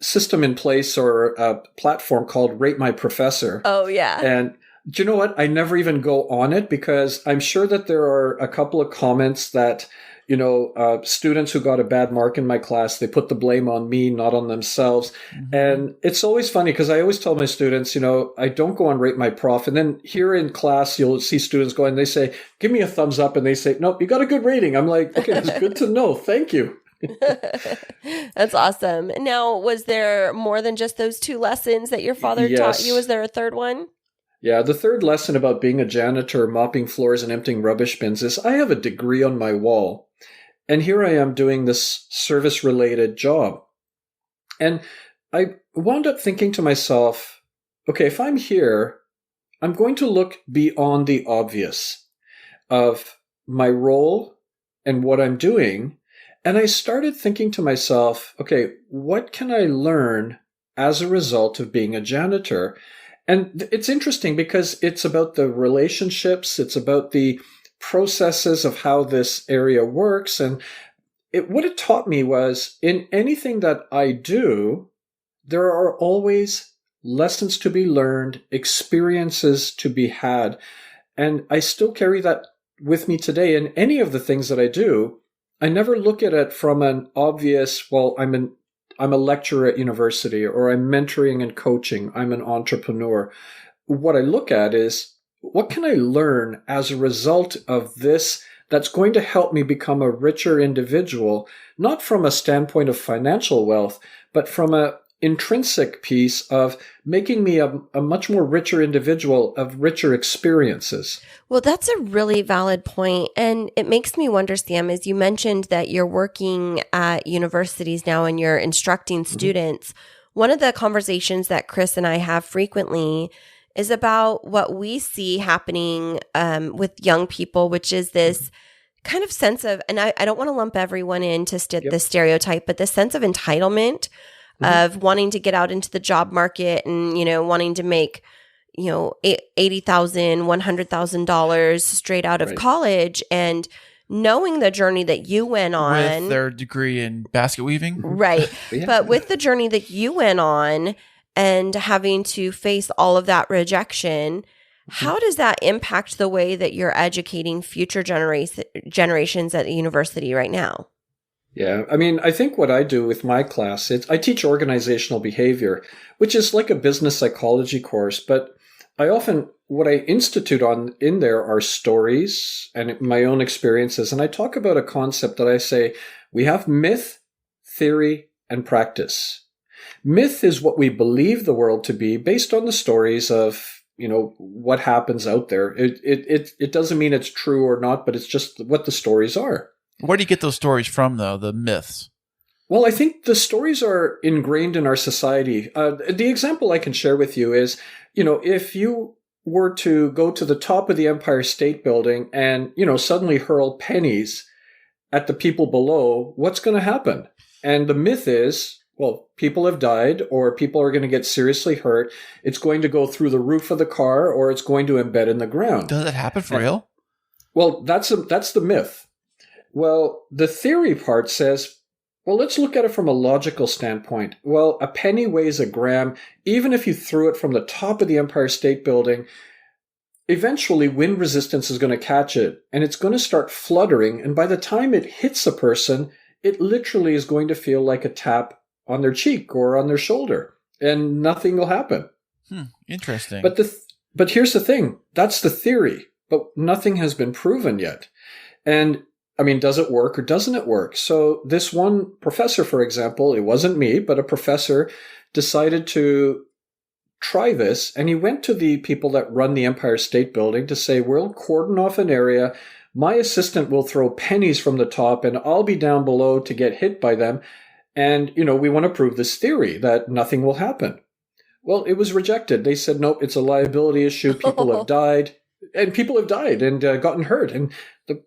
system in place or a platform called Rate My Professor. Oh yeah. And Do you know what? I never even go on it because I'm sure that there are a couple of comments that, students who got a bad mark in my class, they put the blame on me, not on themselves. Mm-hmm. And it's always funny because I always tell my students, I don't go on Rate My Prof. And then here in class, you'll see students go and they say, give me a thumbs up. And they say, nope, you got a good rating. I'm like, okay, that's good to know. Thank you. That's awesome. Now, was there more than just those 2 lessons that your father taught you? Was there a third one? Yeah, the third lesson about being a janitor, mopping floors and emptying rubbish bins is I have a degree on my wall. And here I am doing this service-related job. And I wound up thinking to myself, okay, if I'm here, I'm going to look beyond the obvious of my role and what I'm doing. And I started thinking to myself, okay, what can I learn as a result of being a janitor? And it's interesting because it's about the relationships, it's about the processes of how this area works. And what it taught me was in anything that I do, there are always lessons to be learned, experiences to be had. And I still carry that with me today. In any of the things that I do, I never look at it from an obvious, well, I'm a lecturer at university, or I'm mentoring and coaching, I'm an entrepreneur. What I look at is, what can I learn as a result of this that's going to help me become a richer individual, not from a standpoint of financial wealth, but from an intrinsic piece of making me a much more richer individual of richer experiences. Well, that's a really valid point. And it makes me wonder, Sam, as you mentioned that you're working at universities now and you're instructing students. One of the conversations that Kris and I have frequently is about what we see happening with young people, which is this kind of sense of, and I don't want to lump everyone into the stereotype, but this sense of entitlement of wanting to get out into the job market and, wanting to make, $80,000, $100,000 straight out of college, and knowing the journey that you went on. With their degree in basket weaving. Right. But with the journey that you went on and having to face all of that rejection, how does that impact the way that you're educating future generations at the university right now? Yeah, I mean, I think what I do with my class, I teach organizational behavior, which is like a business psychology course, but what I institute in there are stories and my own experiences. And I talk about a concept that I say, we have myth, theory, and practice. Myth is what we believe the world to be based on the stories of, what happens out there. It doesn't mean it's true or not, but it's just what the stories are. Where do you get those stories from, though, the myths? Well, I think the stories are ingrained in our society. The example I can share with you is, if you were to go to the top of the Empire State Building and, suddenly hurl pennies at the people below, what's going to happen? And the myth is, well, people have died or people are going to get seriously hurt. It's going to go through the roof of the car or it's going to embed in the ground. Does that happen for real? Well, that's the myth. Well, the theory part says, well, let's look at it from a logical standpoint. Well, a penny weighs a gram. Even if you threw it from the top of the Empire State Building, eventually wind resistance is going to catch it and it's going to start fluttering. And by the time it hits a person, it literally is going to feel like a tap on their cheek or on their shoulder and nothing will happen. Interesting. But here's the thing. That's the theory, but nothing has been proven yet. And I mean, does it work or doesn't it work? So this one professor, for example, it wasn't me, but a professor decided to try this. And he went to the people that run the Empire State Building to say, we'll cordon off an area. My assistant will throw pennies from the top and I'll be down below to get hit by them. And, we want to prove this theory that nothing will happen. Well, it was rejected. They said, nope, it's a liability issue. People have died and gotten hurt. And the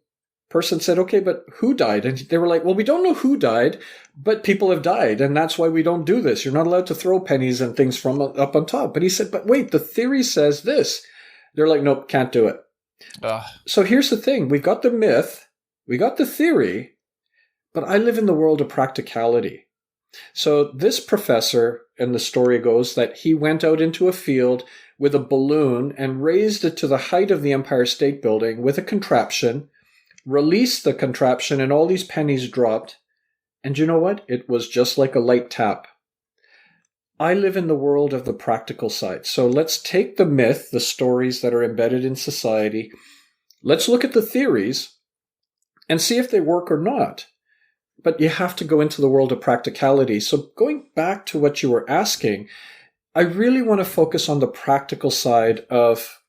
person said, okay, but who died? And they were like, well, we don't know who died, but people have died. And that's why we don't do this. You're not allowed to throw pennies and things from up on top. But he said, but wait, the theory says this. They're like, nope, can't do it. So here's the thing. We've got the myth. We got the theory, but I live in the world of practicality. So this professor, and the story goes that he went out into a field with a balloon and raised it to the height of the Empire State Building with a contraption, released the contraption, and all these pennies dropped. And you know what? It was just like a light tap. I live in the world of the practical side. So let's take the myth, the stories that are embedded in society. Let's look at the theories and see if they work or not. But you have to go into the world of practicality. So going back to what you were asking, I really want to focus on the practical side of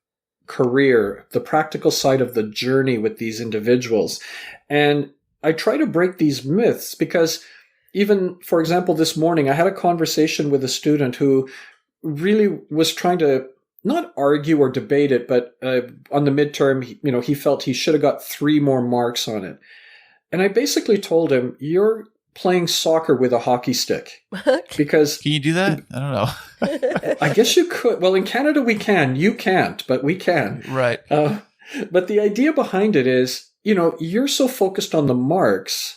career, the practical side of the journey with these individuals. And I try to break these myths because even, for example, this morning, I had a conversation with a student who really was trying to not argue or debate it, but on the midterm, he felt he should have got 3 more marks on it. And I basically told him, you're playing soccer with a hockey stick. Because can you do that? I don't know. I guess you could. Well, in Canada, we can. You can't, but we can. Right. But the idea behind it is, you're so focused on the marks.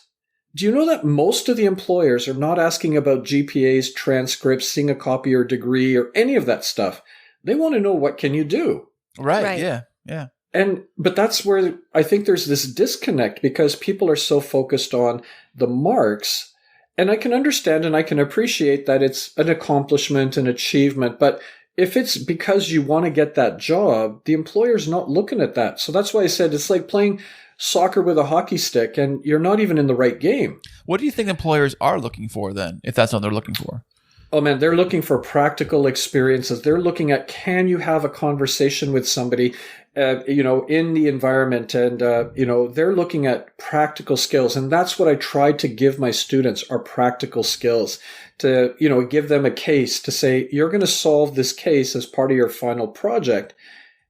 Do you know that most of the employers are not asking about GPAs, transcripts, seeing a copy or degree, or any of that stuff? They want to know, what can you do? Right. Yeah. But that's where I think there's this disconnect because people are so focused on the marks. And I can understand and I can appreciate that it's an accomplishment, an achievement. But if it's because you want to get that job, the employer's not looking at that. So that's why I said it's like playing soccer with a hockey stick and you're not even in the right game. What do you think employers are looking for then, if that's what they're looking for? Oh man, they're looking for practical experiences. They're looking at, can you have a conversation with somebody, in the environment? And, they're looking at practical skills. And that's what I try to give my students, are practical skills to, give them a case to say, you're going to solve this case as part of your final project,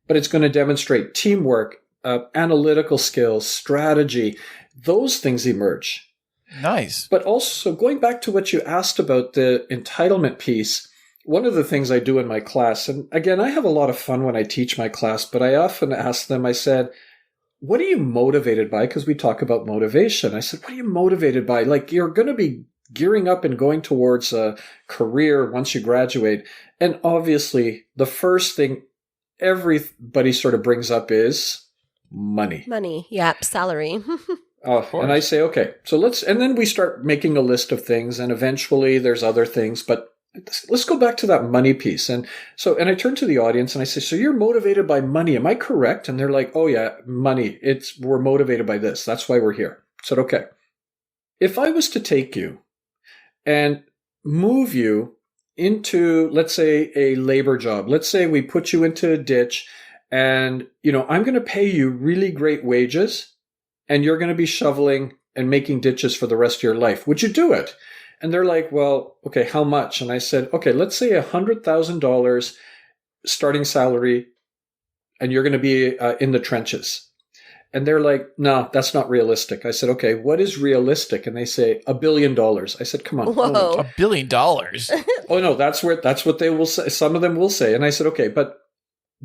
but it's going to demonstrate teamwork, analytical skills, strategy. Those things emerge. Nice. But also, going back to what you asked about the entitlement piece, one of the things I do in my class, and again, I have a lot of fun when I teach my class, but I often ask them, I said, what are you motivated by? Because we talk about motivation. I said, what are you motivated by? Like, you're going to be gearing up and going towards a career once you graduate. And obviously, the first thing everybody sort of brings up is money. Money. Yep. Salary. And I say, okay, so and then we start making a list of things, and eventually there's other things, but let's go back to that money piece. And I turn to the audience and I say, so you're motivated by money, am I correct? And they're like, oh yeah, money, we're motivated by this. That's why we're here. I said, okay, if I was to take you and move you into, let's say, a labor job, let's say we put you into a ditch and, I'm going to pay you really great wages, and you're going to be shoveling and making ditches for the rest of your life. Would you do it? And they're like, well, okay, how much? And I said, okay, let's say $100,000 starting salary, and you're going to be in the trenches. And they're like, no, that's not realistic. I said, okay, what is realistic? And they say, $1 billion. I said, come on. Whoa. $1 billion? Oh, no, that's what they will say. Some of them will say. And I said, okay, but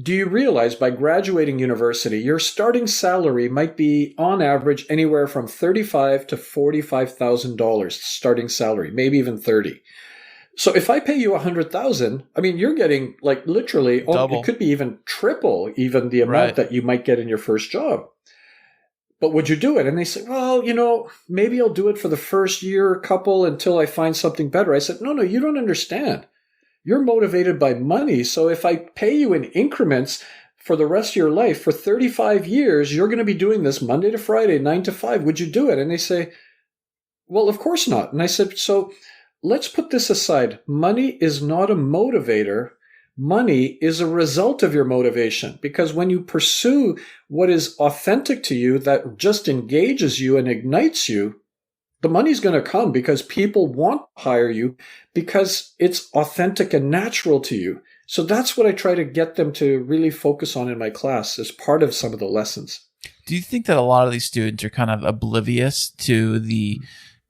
do you realize by graduating university, your starting salary might be on average anywhere from $35,000 to $45,000 starting salary, maybe even 30. So if I pay you $100,000, I mean, you're getting like literally, it could be even triple even the amount that you might get in your first job. But would you do it? And they say, well, maybe I'll do it for the first year or couple until I find something better. I said, no, you don't understand. You're motivated by money. So if I pay you in increments for the rest of your life, for 35 years, you're going to be doing this Monday to Friday, 9 to 5. Would you do it? And they say, well, of course not. And I said, so let's put this aside. Money is not a motivator. Money is a result of your motivation. Because when you pursue what is authentic to you, that just engages you and ignites you, the money's going to come because people want to hire you because it's authentic and natural to you. So that's what I try to get them to really focus on in my class as part of some of the lessons. Do you think that a lot of these students are kind of oblivious to the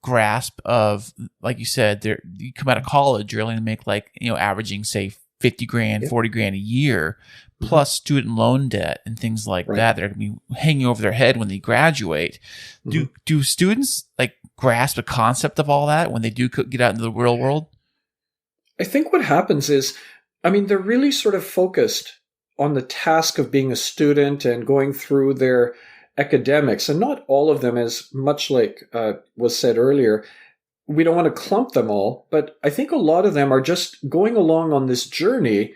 grasp of, like you said, you come out of college, you're only going to make averaging, say, 50 grand, 40 grand a year, plus student loan debt and things like that are going to be hanging over their head when they graduate. Do students grasp the concept of all that when they do get out into the real world? I think what happens is I mean, they're really sort of focused on the task of being a student and going through their academics, and not all of them, as much like was said earlier. We don't want to clump them all, but I think a lot of them are just going along on this journey.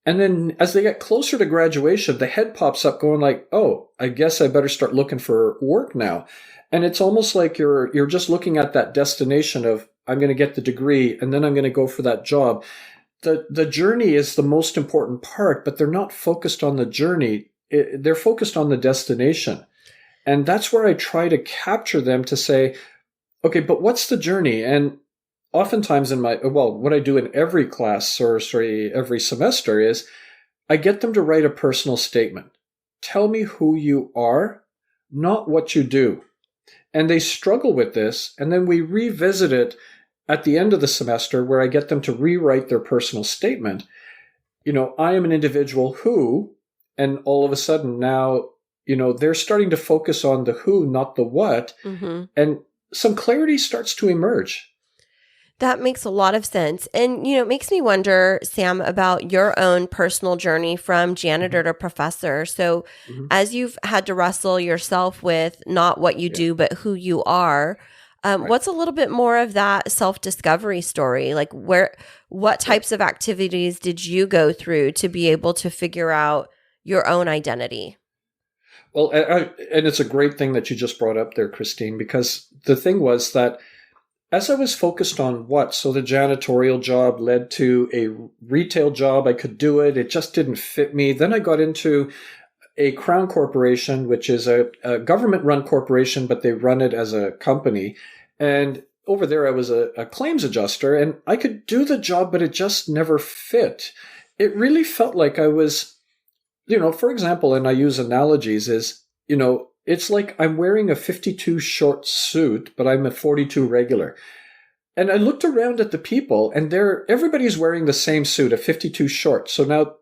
And then as they get closer to graduation, the head pops up going like, oh, I guess I better start looking for work now. And it's almost like you're just looking at that destination of, I'm going to get the degree and then I'm going to go for that job. The journey is the most important part, but they're not focused on the journey. They're focused on the destination. And that's where I try to capture them to say, okay, but what's the journey? And oftentimes what I do in every class every semester is I get them to write a personal statement. Tell me who you are, not what you do. And they struggle with this. And then we revisit it at the end of the semester where I get them to rewrite their personal statement. I am an individual who, and all of a sudden now, they're starting to focus on the who, not the what. Mm-hmm. And some clarity starts to emerge. That makes a lot of sense. And, it makes me wonder, Sam, about your own personal journey from janitor to professor. So as you've had to wrestle yourself with not what you do, but who you are, what's a little bit more of that self-discovery story? Like what types of activities did you go through to be able to figure out your own identity? Well, and it's a great thing that you just brought up there, Kristine, because the thing was that as I was focused on so the janitorial job led to a retail job. I could do it. It just didn't fit me. Then I got into a Crown Corporation, which is a government-run corporation, but they run it as a company. And over there, I was a claims adjuster, and I could do the job, but it just never fit. It really felt like I was, for example, and I use analogies, is, it's like I'm wearing a 52 short suit, but I'm a 42 regular. And I looked around at the people, and everybody's wearing the same suit, a 52 short. So now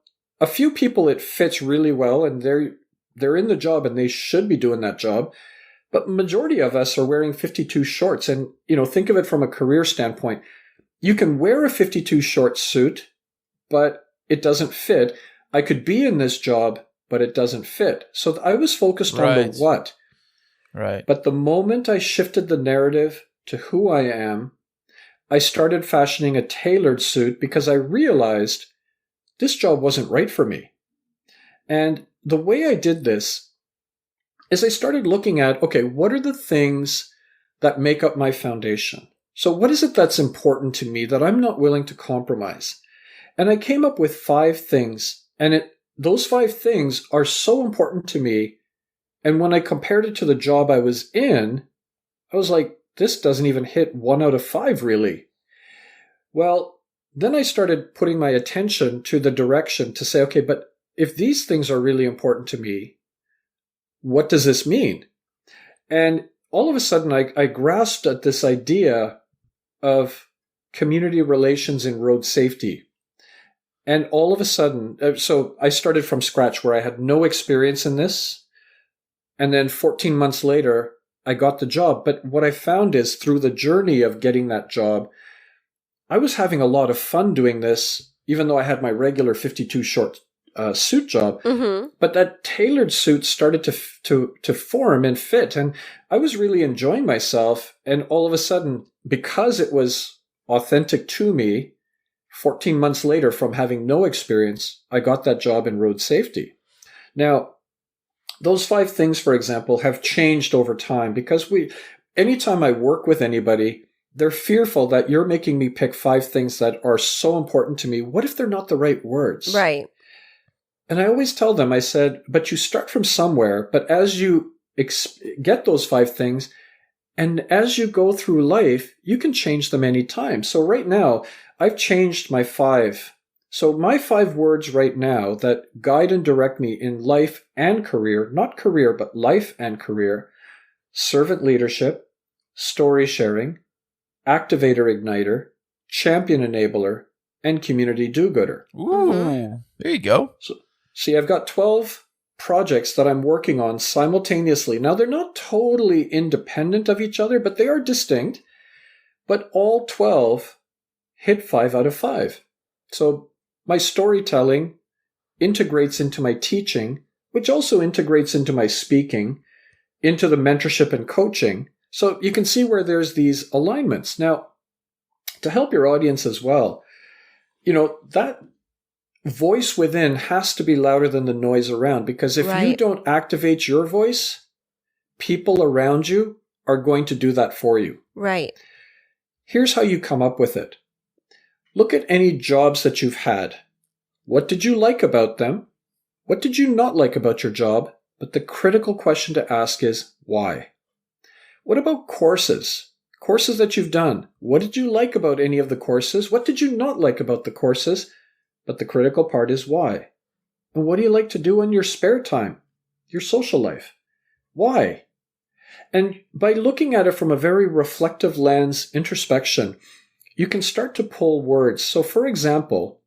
a few people it fits really well, and they're in the job, and they should be doing that job. But majority of us are wearing 52 shorts. And, think of it from a career standpoint. You can wear a 52 short suit, but it doesn't fit. I could be in this job, but it doesn't fit. So I was focused on the what. Right. But the moment I shifted the narrative to who I am, I started fashioning a tailored suit because I realized this job wasn't right for me. And the way I did this is I started looking at, okay, what are the things that make up my foundation? So what is it that's important to me that I'm not willing to compromise? And I came up with 5 things, and those 5 things are so important to me. And when I compared it to the job I was in, I was like, this doesn't even hit 1 out of 5, really. Well, then I started putting my attention to the direction to say, okay, but if these things are really important to me, what does this mean? And all of a sudden, I grasped at this idea of community relations in road safety. And all of a sudden, so I started from scratch where I had no experience in this. And then 14 months later, I got the job. But what I found is through the journey of getting that job, I was having a lot of fun doing this, even though I had my regular 52 short suit job. Mm-hmm. But that tailored suit started to form and fit. And I was really enjoying myself. And all of a sudden, because it was authentic to me, 14 months later, from having no experience, I got that job in road safety. Now, those 5 things, for example, have changed over time because anytime I work with anybody, they're fearful that you're making me pick 5 things that are so important to me. What if they're not the right words? Right. And I always tell them, I said, but you start from somewhere, but as you get those 5 things, and as you go through life, you can change them anytime. So right now, I've changed my 5. So my 5 words right now that guide and direct me in life and career, not career, but life and career: servant leadership, story sharing, activator igniter, champion enabler, and community do-gooder. Ooh, there you go. So, see, I've got 12 projects that I'm working on simultaneously. Now, they're not totally independent of each other, but they are distinct. But all 12 hit 5 out of 5. So my storytelling integrates into my teaching, which also integrates into my speaking, into the mentorship and coaching. So you can see where there's these alignments. Now, to help your audience as well, that voice within has to be louder than the noise around, because if you don't activate your voice, people around you are going to do that for you. Right. Here's how you come up with it. Look at any jobs that you've had. What did you like about them? What did you not like about your job? But the critical question to ask is, why? What about courses? Courses that you've done. What did you like about any of the courses? What did you not like about the courses? But the critical part is why. And what do you like to do in your spare time? Your social life? Why? And by looking at it from a very reflective lens, introspection, you can start to pull words. So for example,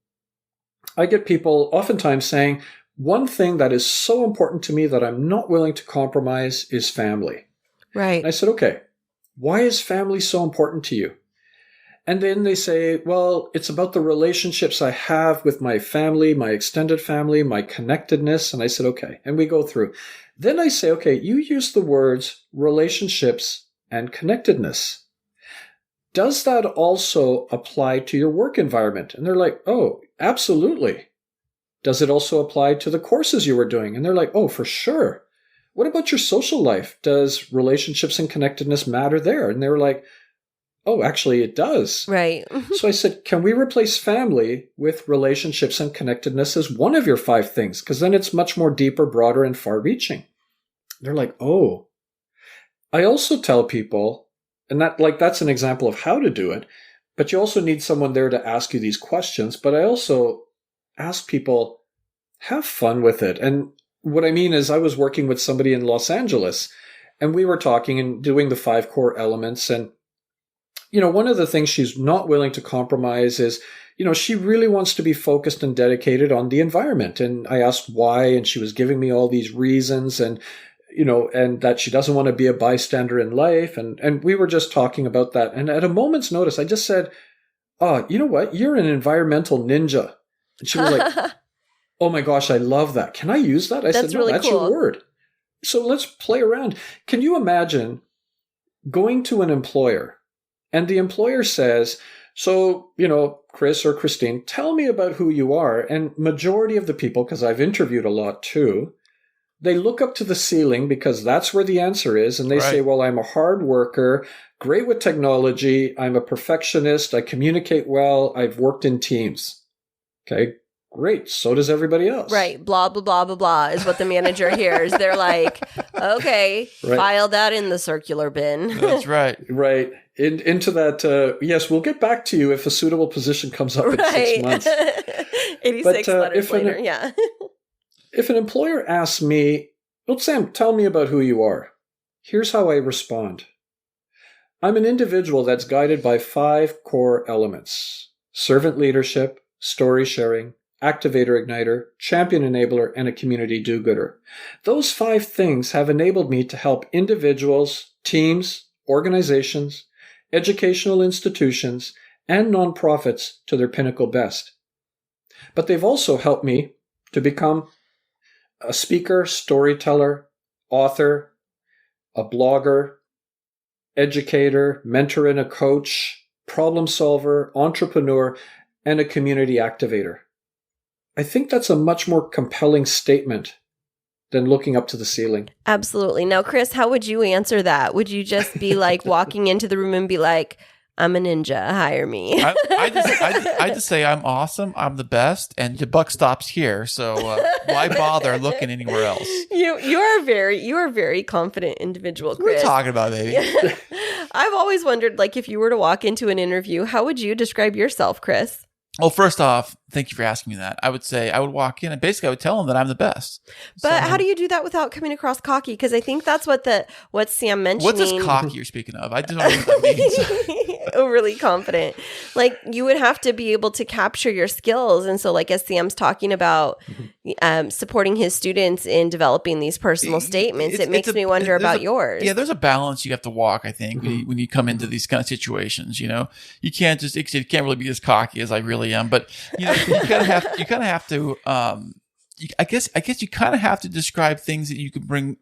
I get people oftentimes saying, one thing that is so important to me that I'm not willing to compromise is family. Right. And I said, okay, why is family so important to you? And then they say, well, it's about the relationships I have with my family, my extended family, my connectedness. And I said, okay. And we go through. Then I say, okay, you use the words relationships and connectedness. Does that also apply to your work environment? And they're like, oh, absolutely. Does it also apply to the courses you were doing? And they're like, oh, for sure. What about your social life? Does relationships and connectedness matter there? And they were like, oh, actually, it does. Right. So I said, can we replace family with relationships and connectedness as one of your 5 things? Because then it's much more deeper, broader, and far-reaching. They're like, oh. I also tell people, and that's an example of how to do it, but you also need someone there to ask you these questions. But I also ask people, have fun with it. And what I mean is I was working with somebody in Los Angeles, and we were talking and doing the 5 core elements. And one of the things she's not willing to compromise is, she really wants to be focused and dedicated on the environment. And I asked why, and she was giving me all these reasons and that she doesn't want to be a bystander in life. And we were just talking about that. And at a moment's notice, I just said, oh, you know what? You're an environmental ninja. And she was like, oh my gosh, I love that. Can I use that? I said, no, really that's cool. your word. So let's play around. Can you imagine going to an employer and the employer says, so, Kris or Kristine, tell me about who you are. And majority of the people, because I've interviewed a lot too, they look up to the ceiling because that's where the answer is. And they say, well, I'm a hard worker, great with technology. I'm a perfectionist. I communicate well. I've worked in teams. Okay, great. So does everybody else. Right. Blah, blah, blah, blah, blah is what the manager hears. They're like, okay, file that in the circular bin. That's right. Right. Into that, yes, we'll get back to you if a suitable position comes up in 6 months. 86 letters later, yeah. If an employer asks me, well, Sam, tell me about who you are. Here's how I respond. I'm an individual that's guided by 5 core elements: servant leadership, story sharing, activator igniter, champion enabler, and a community do-gooder. Those 5 things have enabled me to help individuals, teams, organizations, educational institutions, and nonprofits to their pinnacle best. But they've also helped me to become a speaker, storyteller, author, a blogger, educator, mentor and a coach, problem solver, entrepreneur, and a community activator. I think that's a much more compelling statement than looking up to the ceiling. Absolutely. Now, Kris, how would you answer that? Would you just be like walking into the room and be like, I'm a ninja, hire me? I just say I'm awesome, I'm the best, and the buck stops here. So why bother looking anywhere else? You are a very confident individual, Kris. What are you talking about, baby? I've always wondered, like, if you were to walk into an interview, how would you describe yourself, Kris? Well, first off, thank you for asking me that. I would say I would walk in and basically I would tell them that I'm the best. But how do you do that without coming across cocky? Because I think that's what Sam mentioned. What's this cocky you're speaking of? I don't know what that means. Overly confident. Like, you would have to be able to capture your skills. And so, like, as Sam's talking about supporting his students in developing these personal statements, it makes me wonder about yours. Yeah, there's a balance you have to walk, I think, when you come into these kind of situations. You can't really be as cocky as I really really am. But you kind of have to. I guess you kind of have to describe things that you can bring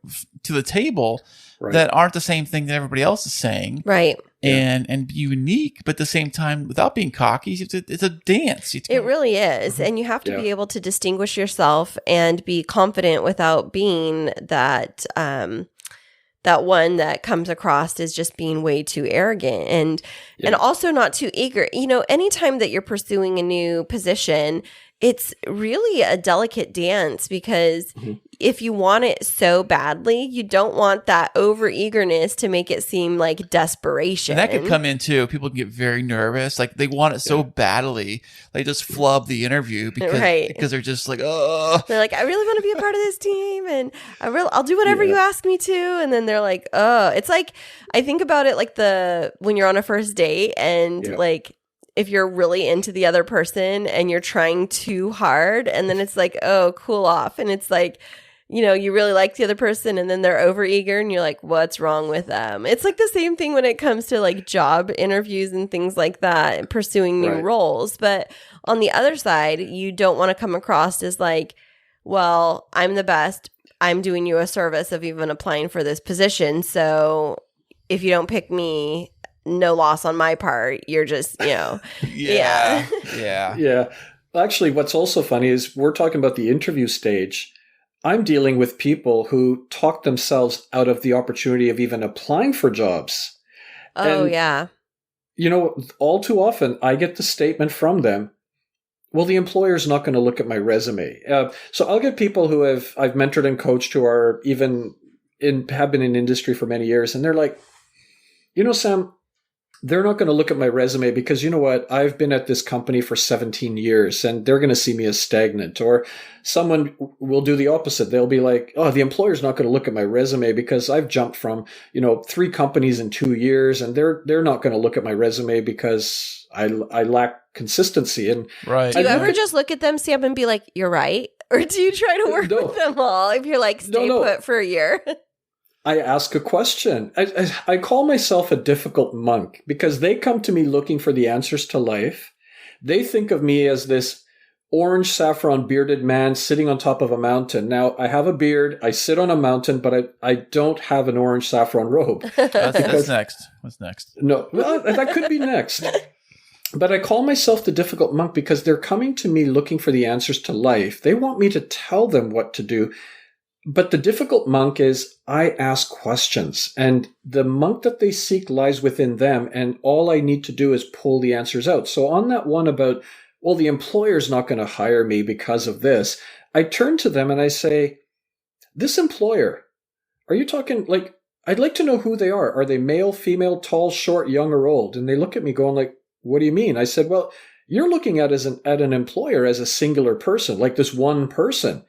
to the table that aren't the same thing that everybody else is saying, right? And be unique, but at the same time, without being cocky, it's a dance. It really is, and you have to be able to distinguish yourself and be confident without being that that one that comes across as just being way too arrogant and also not too eager. Anytime that you're pursuing a new position, it's really a delicate dance because if you want it so badly, you don't want that over eagerness to make it seem like desperation. And that could come in too. People get very nervous. Like they want it so badly. They just flub the interview because they're just like, oh. They're like, I really want to be a part of this team and I'll do whatever you ask me to. And then they're like, oh, it's like, I think about it like when you're on a first date and like, if you're really into the other person and you're trying too hard and then it's like, oh, cool off. And it's like, you really like the other person and then they're overeager and you're like, what's wrong with them? It's like the same thing when it comes to like job interviews and things like that and pursuing new roles. But on the other side, you don't want to come across as like, well, I'm the best. I'm doing you a service of even applying for this position. So if you don't pick me, no loss on my part. You're just, Yeah. Actually, what's also funny is we're talking about the interview stage. I'm dealing with people who talk themselves out of the opportunity of even applying for jobs. Oh, and, all too often I get the statement from them, well, the employer's not going to look at my resume. So I'll get people who I've mentored and coached who are have been in industry for many years. And they're like, Sam, they're not going to look at my resume because you know what? I've been at this company for 17 years and they're going to see me as stagnant. Or someone will do the opposite. They'll be like, oh, the employer's not going to look at my resume because I've jumped from, 3 companies in 2 years and they're not going to look at my resume because I lack consistency. And do you ever just look at them, Sam, and be like, you're right? Or do you try to work with them all if you're like, stay put for a year? I ask a question. I call myself a difficult monk because they come to me looking for the answers to life. They think of me as this orange saffron bearded man sitting on top of a mountain. Now, I have a beard. I sit on a mountain, but I don't have an orange saffron robe. That's next. What's next? No, well, that could be next. But I call myself the difficult monk because they're coming to me looking for the answers to life. They want me to tell them what to do. But the difficult monk is I ask questions, and the monk that they seek lies within them, and all I need to do is pull the answers out. So on that one about, well, the employer's not going to hire me because of this, I turn to them and I say, this employer, are you talking like, I'd like to know who they are. Are they male, female, tall, short, young, or old? And they look at me going like, what do you mean? I said, well, you're looking at an employer as a singular person, like this one person.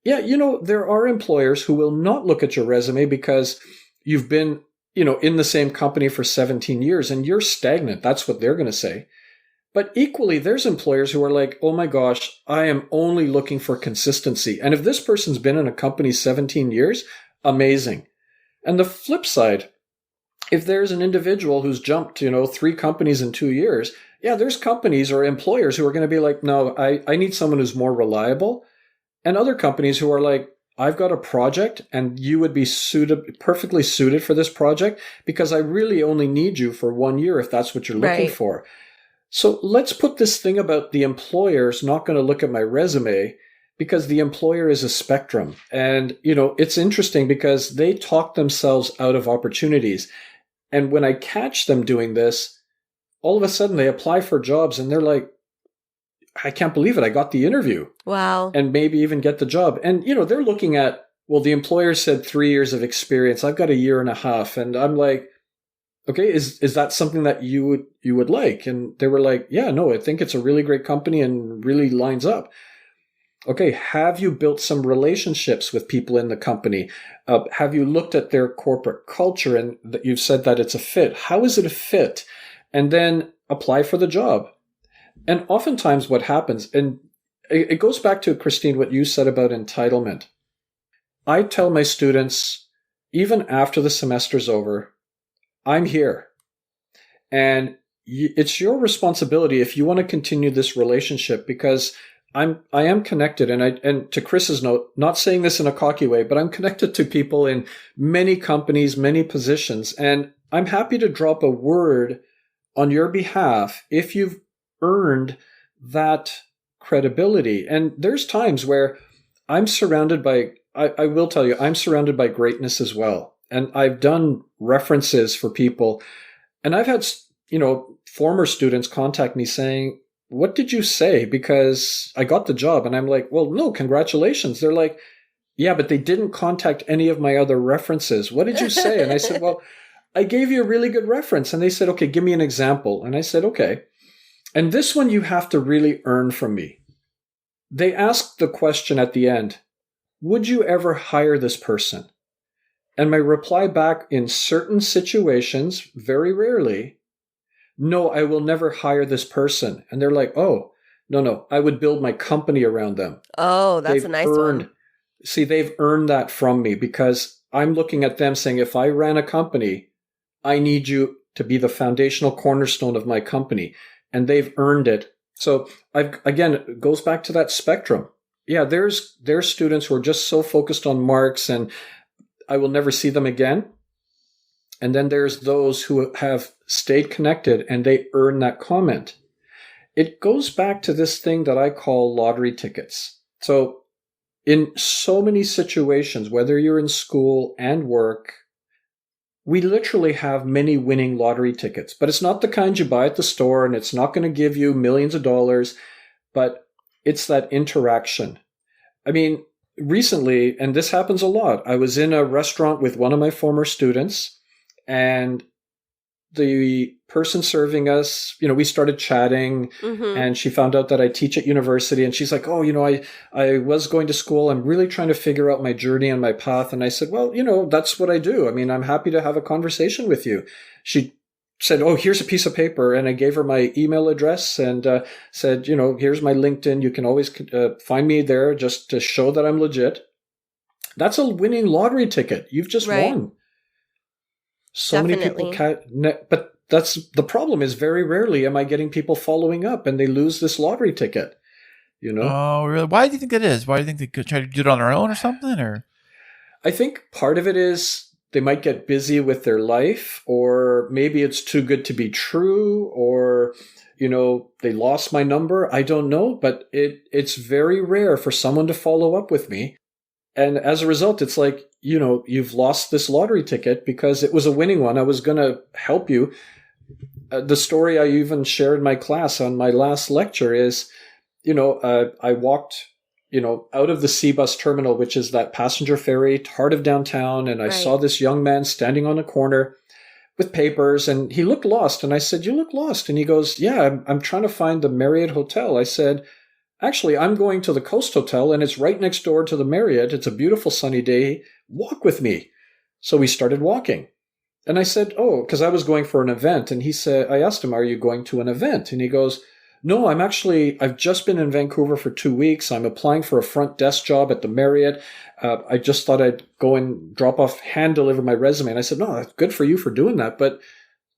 Yeah, there are employers who will not look at your resume because you've been, in the same company for 17 years and you're stagnant. That's what they're going to say. But equally, there's employers who are like, oh my gosh, I am only looking for consistency. And if this person's been in a company 17 years, amazing. And the flip side, if there's an individual who's jumped, 3 companies in 2 years, yeah, there's companies or employers who are going to be like, no, I need someone who's more reliable. And other companies who are like, I've got a project and you would be perfectly suited for this project because I really only need you for 1 year if that's what you're looking for. So let's put this thing about the employer's not going to look at my resume because the employer is a spectrum. And, it's interesting because they talk themselves out of opportunities. And when I catch them doing this, all of a sudden they apply for jobs and they're like, I can't believe it. I got the interview. Wow. And maybe even get the job. And, they're looking at, well, the employer said 3 years of experience. I've got 1.5 years. And I'm like, okay, is that something that you would like? And they were like, yeah, no, I think it's a really great company and really lines up. Okay, have you built some relationships with people in the company? Have you looked at their corporate culture and that you've said that it's a fit? How is it a fit? And then apply for the job. And oftentimes what happens, and it goes back to, Kristine, what you said about entitlement. I tell my students, even after the semester's over, I'm here. And it's your responsibility if you want to continue this relationship, because I am connected, and to Chris's note, not saying this in a cocky way, but I'm connected to people in many companies, many positions, and I'm happy to drop a word on your behalf if you've earned that credibility. And there's times where I'm surrounded by, I will tell you, I'm surrounded by greatness as well. And I've done references for people, and I've had, former students contact me saying, what did you say? Because I got the job. And I'm like, well, no, congratulations. They're like, yeah, but they didn't contact any of my other references. What did you say? And I said, well, I gave you a really good reference. And they said, okay, give me an example. And I said, okay. And this one you have to really earn from me. They asked the question at the end, would you ever hire this person? And my reply back, in certain situations, very rarely, no, I will never hire this person. And they're like, oh, no, I would build my company around them. Oh, that's a nice one. See, they've earned that from me, because I'm looking at them saying, if I ran a company, I need you to be the foundational cornerstone of my company. And they've earned it. So again, it goes back to that spectrum. Yeah, there's students who are just so focused on marks and I will never see them again. And then there's those who have stayed connected and they earn that comment. It goes back to this thing that I call lottery tickets. So in so many situations, whether you're in school and work, we literally have many winning lottery tickets, but it's not the kind you buy at the store, and it's not going to give you millions of dollars, but it's that interaction. I mean, recently, and this happens a lot, I was in a restaurant with one of my former students, and the person serving us, we started chatting, and she found out that I teach at university, and she's like, oh, I was going to school. I'm really trying to figure out my journey and my path. And I said, well, that's what I do. I mean, I'm happy to have a conversation with you. She said, oh, here's a piece of paper. And I gave her my email address and said, here's my LinkedIn. You can always find me there just to show that I'm legit. That's a winning lottery ticket. You've just won. So Definitely. many people but that's the problem, is very rarely am I getting people following up and they lose this lottery ticket, Oh, really? Why do you think that is? Why do you think they could try to do it on their own or something? Or I think part of it is they might get busy with their life, or maybe it's too good to be true, or, they lost my number. I don't know, but it's very rare for someone to follow up with me. And as a result, it's like, you've lost this lottery ticket because it was a winning one. I was going to help you. The story I even shared in my class on my last lecture is, I walked, out of the C-bus terminal, which is that passenger ferry, heart of downtown. And I saw this young man standing on a corner with papers, and he looked lost. And I said, you look lost. And he goes, yeah, I'm trying to find the Marriott Hotel. I said, actually, I'm going to the Coast Hotel, and it's right next door to the Marriott. It's a beautiful sunny day. Walk with me. So we started walking. And I said, oh, because I was going for an event. And I asked him, are you going to an event? And he goes, no, I've just been in Vancouver for 2 weeks. I'm applying for a front desk job at the Marriott. I just thought I'd go and hand deliver my resume. And I said, no, that's good for you for doing that. But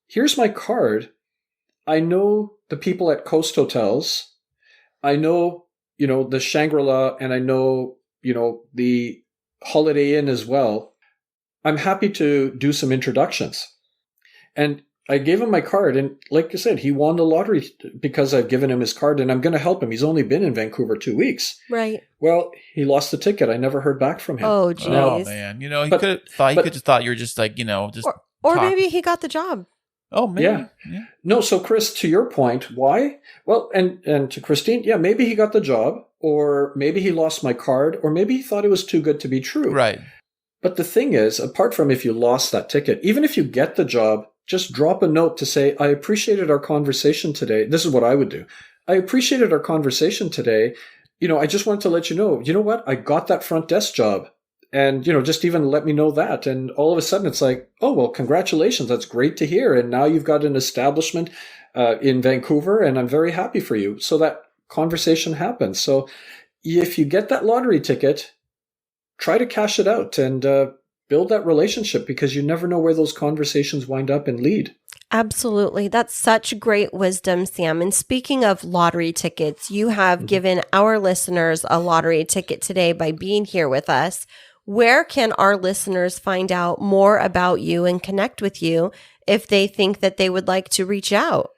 here's my card. I know the people at Coast Hotels. I know, the Shangri-La, and I know, the Holiday Inn as well. I'm happy to do some introductions. And I gave him my card. And like I said, he won the lottery because I've given him his card, and I'm going to help him. He's only been in Vancouver 2 weeks. Right. Well, he lost the ticket. I never heard back from him. Oh, geez. Oh, man. He could have just thought you were just like, just. Or maybe he got the job. Oh, maybe. Yeah. No, so Chris, to your point, why? Well, and to Kristine, yeah, maybe he got the job, or maybe he lost my card, or maybe he thought it was too good to be true. Right. But the thing is, apart from if you lost that ticket, even if you get the job, just drop a note to say, I appreciated our conversation today. This is what I would do. I appreciated our conversation today. I just wanted to let you know what? I got that front desk job. And, just even let me know that. And all of a sudden it's like, oh, well, congratulations. That's great to hear. And now you've got an establishment in Vancouver, and I'm very happy for you. So that conversation happens. So if you get that lottery ticket, try to cash it out and build that relationship, because you never know where those conversations wind up and lead. Absolutely. That's such great wisdom, Sam. And speaking of lottery tickets, you have given our listeners a lottery ticket today by being here with us. Where can our listeners find out more about you and connect with you if they think that they would like to reach out?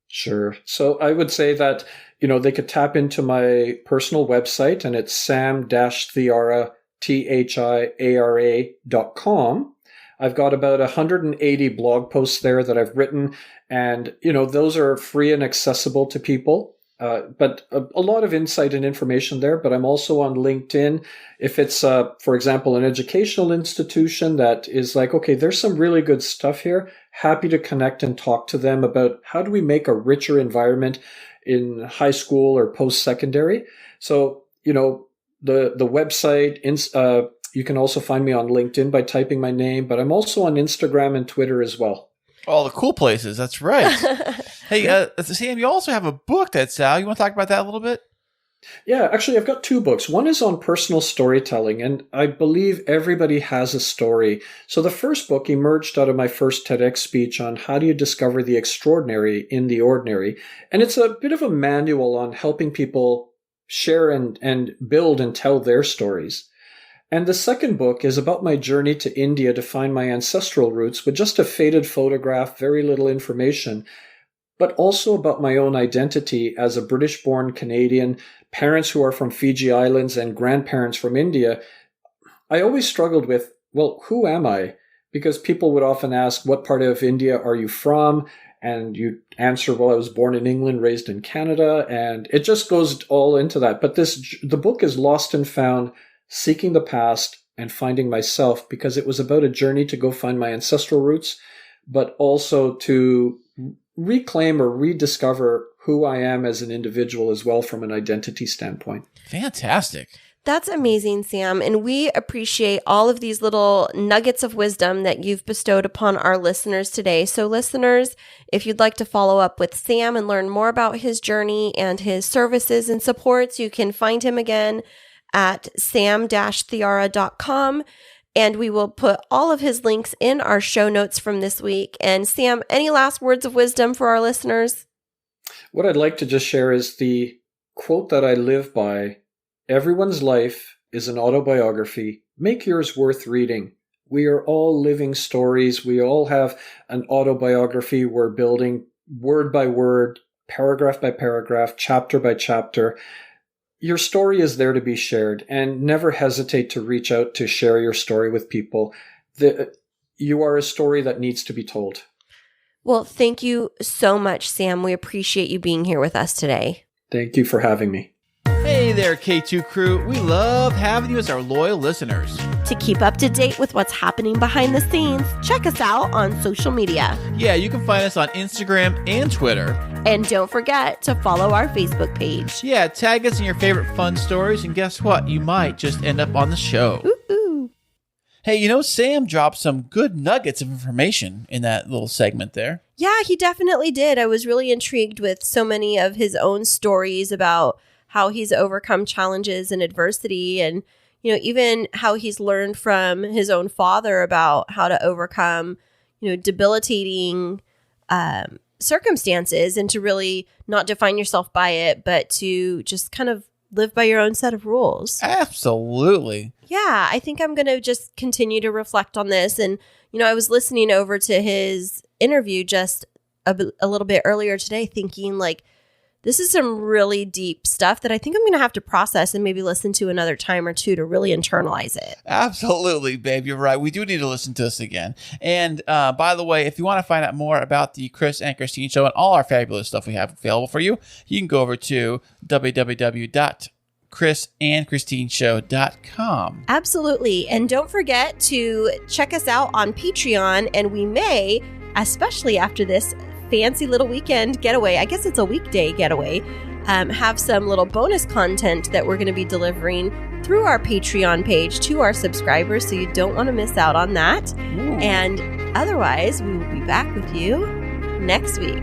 Sure. So I would say that, they could tap into my personal website, and it's sam-thiara, THIARA.com. I've got about 180 blog posts there that I've written, and, those are free and accessible to people. But a lot of insight and information there. But I'm also on LinkedIn. If it's, for example, an educational institution that is like, okay, there's some really good stuff here, happy to connect and talk to them about how do we make a richer environment in high school or post-secondary. So, the website, you can also find me on LinkedIn by typing my name, but I'm also on Instagram and Twitter as well. All the cool places. That's right. Hey, Sam, you also have a book that's out. You want to talk about that a little bit? Yeah, actually, I've got two books. One is on personal storytelling, and I believe everybody has a story. So the first book emerged out of my first TEDx speech on how do you discover the extraordinary in the ordinary. And it's a bit of a manual on helping people share and build and tell their stories. And the second book is about my journey to India to find my ancestral roots with just a faded photograph, very little information, but also about my own identity as a British-born Canadian, parents who are from Fiji Islands and grandparents from India. I always struggled with, well, who am I? Because people would often ask, what part of India are you from? And you answer, well, I was born in England, raised in Canada, and it just goes all into that. But the book is Lost and Found, Seeking the Past and Finding Myself, because it was about a journey to go find my ancestral roots, but also to reclaim or rediscover who I am as an individual as well from an identity standpoint. Fantastic. That's amazing, Sam. And we appreciate all of these little nuggets of wisdom that you've bestowed upon our listeners today. So listeners, if you'd like to follow up with Sam and learn more about his journey and his services and supports, you can find him again at sam-thiara.com. And we will put all of his links in our show notes from this week. And Sam, any last words of wisdom for our listeners? What I'd like to just share is the quote that I live by. Everyone's life is an autobiography. Make yours worth reading. We are all living stories. We all have an autobiography we're building word by word, paragraph by paragraph, chapter by chapter. Your story is there to be shared, and never hesitate to reach out to share your story with people. You are a story that needs to be told. Well, thank you so much, Sam. We appreciate you being here with us today. Thank you for having me. Hey there, K2 crew. We love having you as our loyal listeners. To keep up to date with what's happening behind the scenes, check us out on social media. Yeah, you can find us on Instagram and Twitter. And don't forget to follow our Facebook page. Yeah, tag us in your favorite fun stories, and guess what? You might just end up on the show. Ooh. Hey, Sam dropped some good nuggets of information in that little segment there. Yeah, he definitely did. I was really intrigued with so many of his own stories about how he's overcome challenges and adversity, and even how he's learned from his own father about how to overcome debilitating circumstances, and to really not define yourself by it, but to just kind of live by your own set of rules. Absolutely. Yeah, I think I'm going to just continue to reflect on this. And I was listening over to his interview just a little bit earlier today, thinking like, this is some really deep stuff that I think I'm going to have to process and maybe listen to another time or two to really internalize it. Absolutely, babe. You're right. We do need to listen to this again. And by the way, if you want to find out more about the Kris and Kristine show and all our fabulous stuff we have available for you, you can go over to www.krisandkristineshow.com. Absolutely. And don't forget to check us out on Patreon. And we may, especially after this fancy little weekend getaway, I guess it's a weekday getaway, have some little bonus content that we're going to be delivering through our Patreon page to our subscribers, so you don't want to miss out on that. Ooh. And otherwise, we will be back with you next week.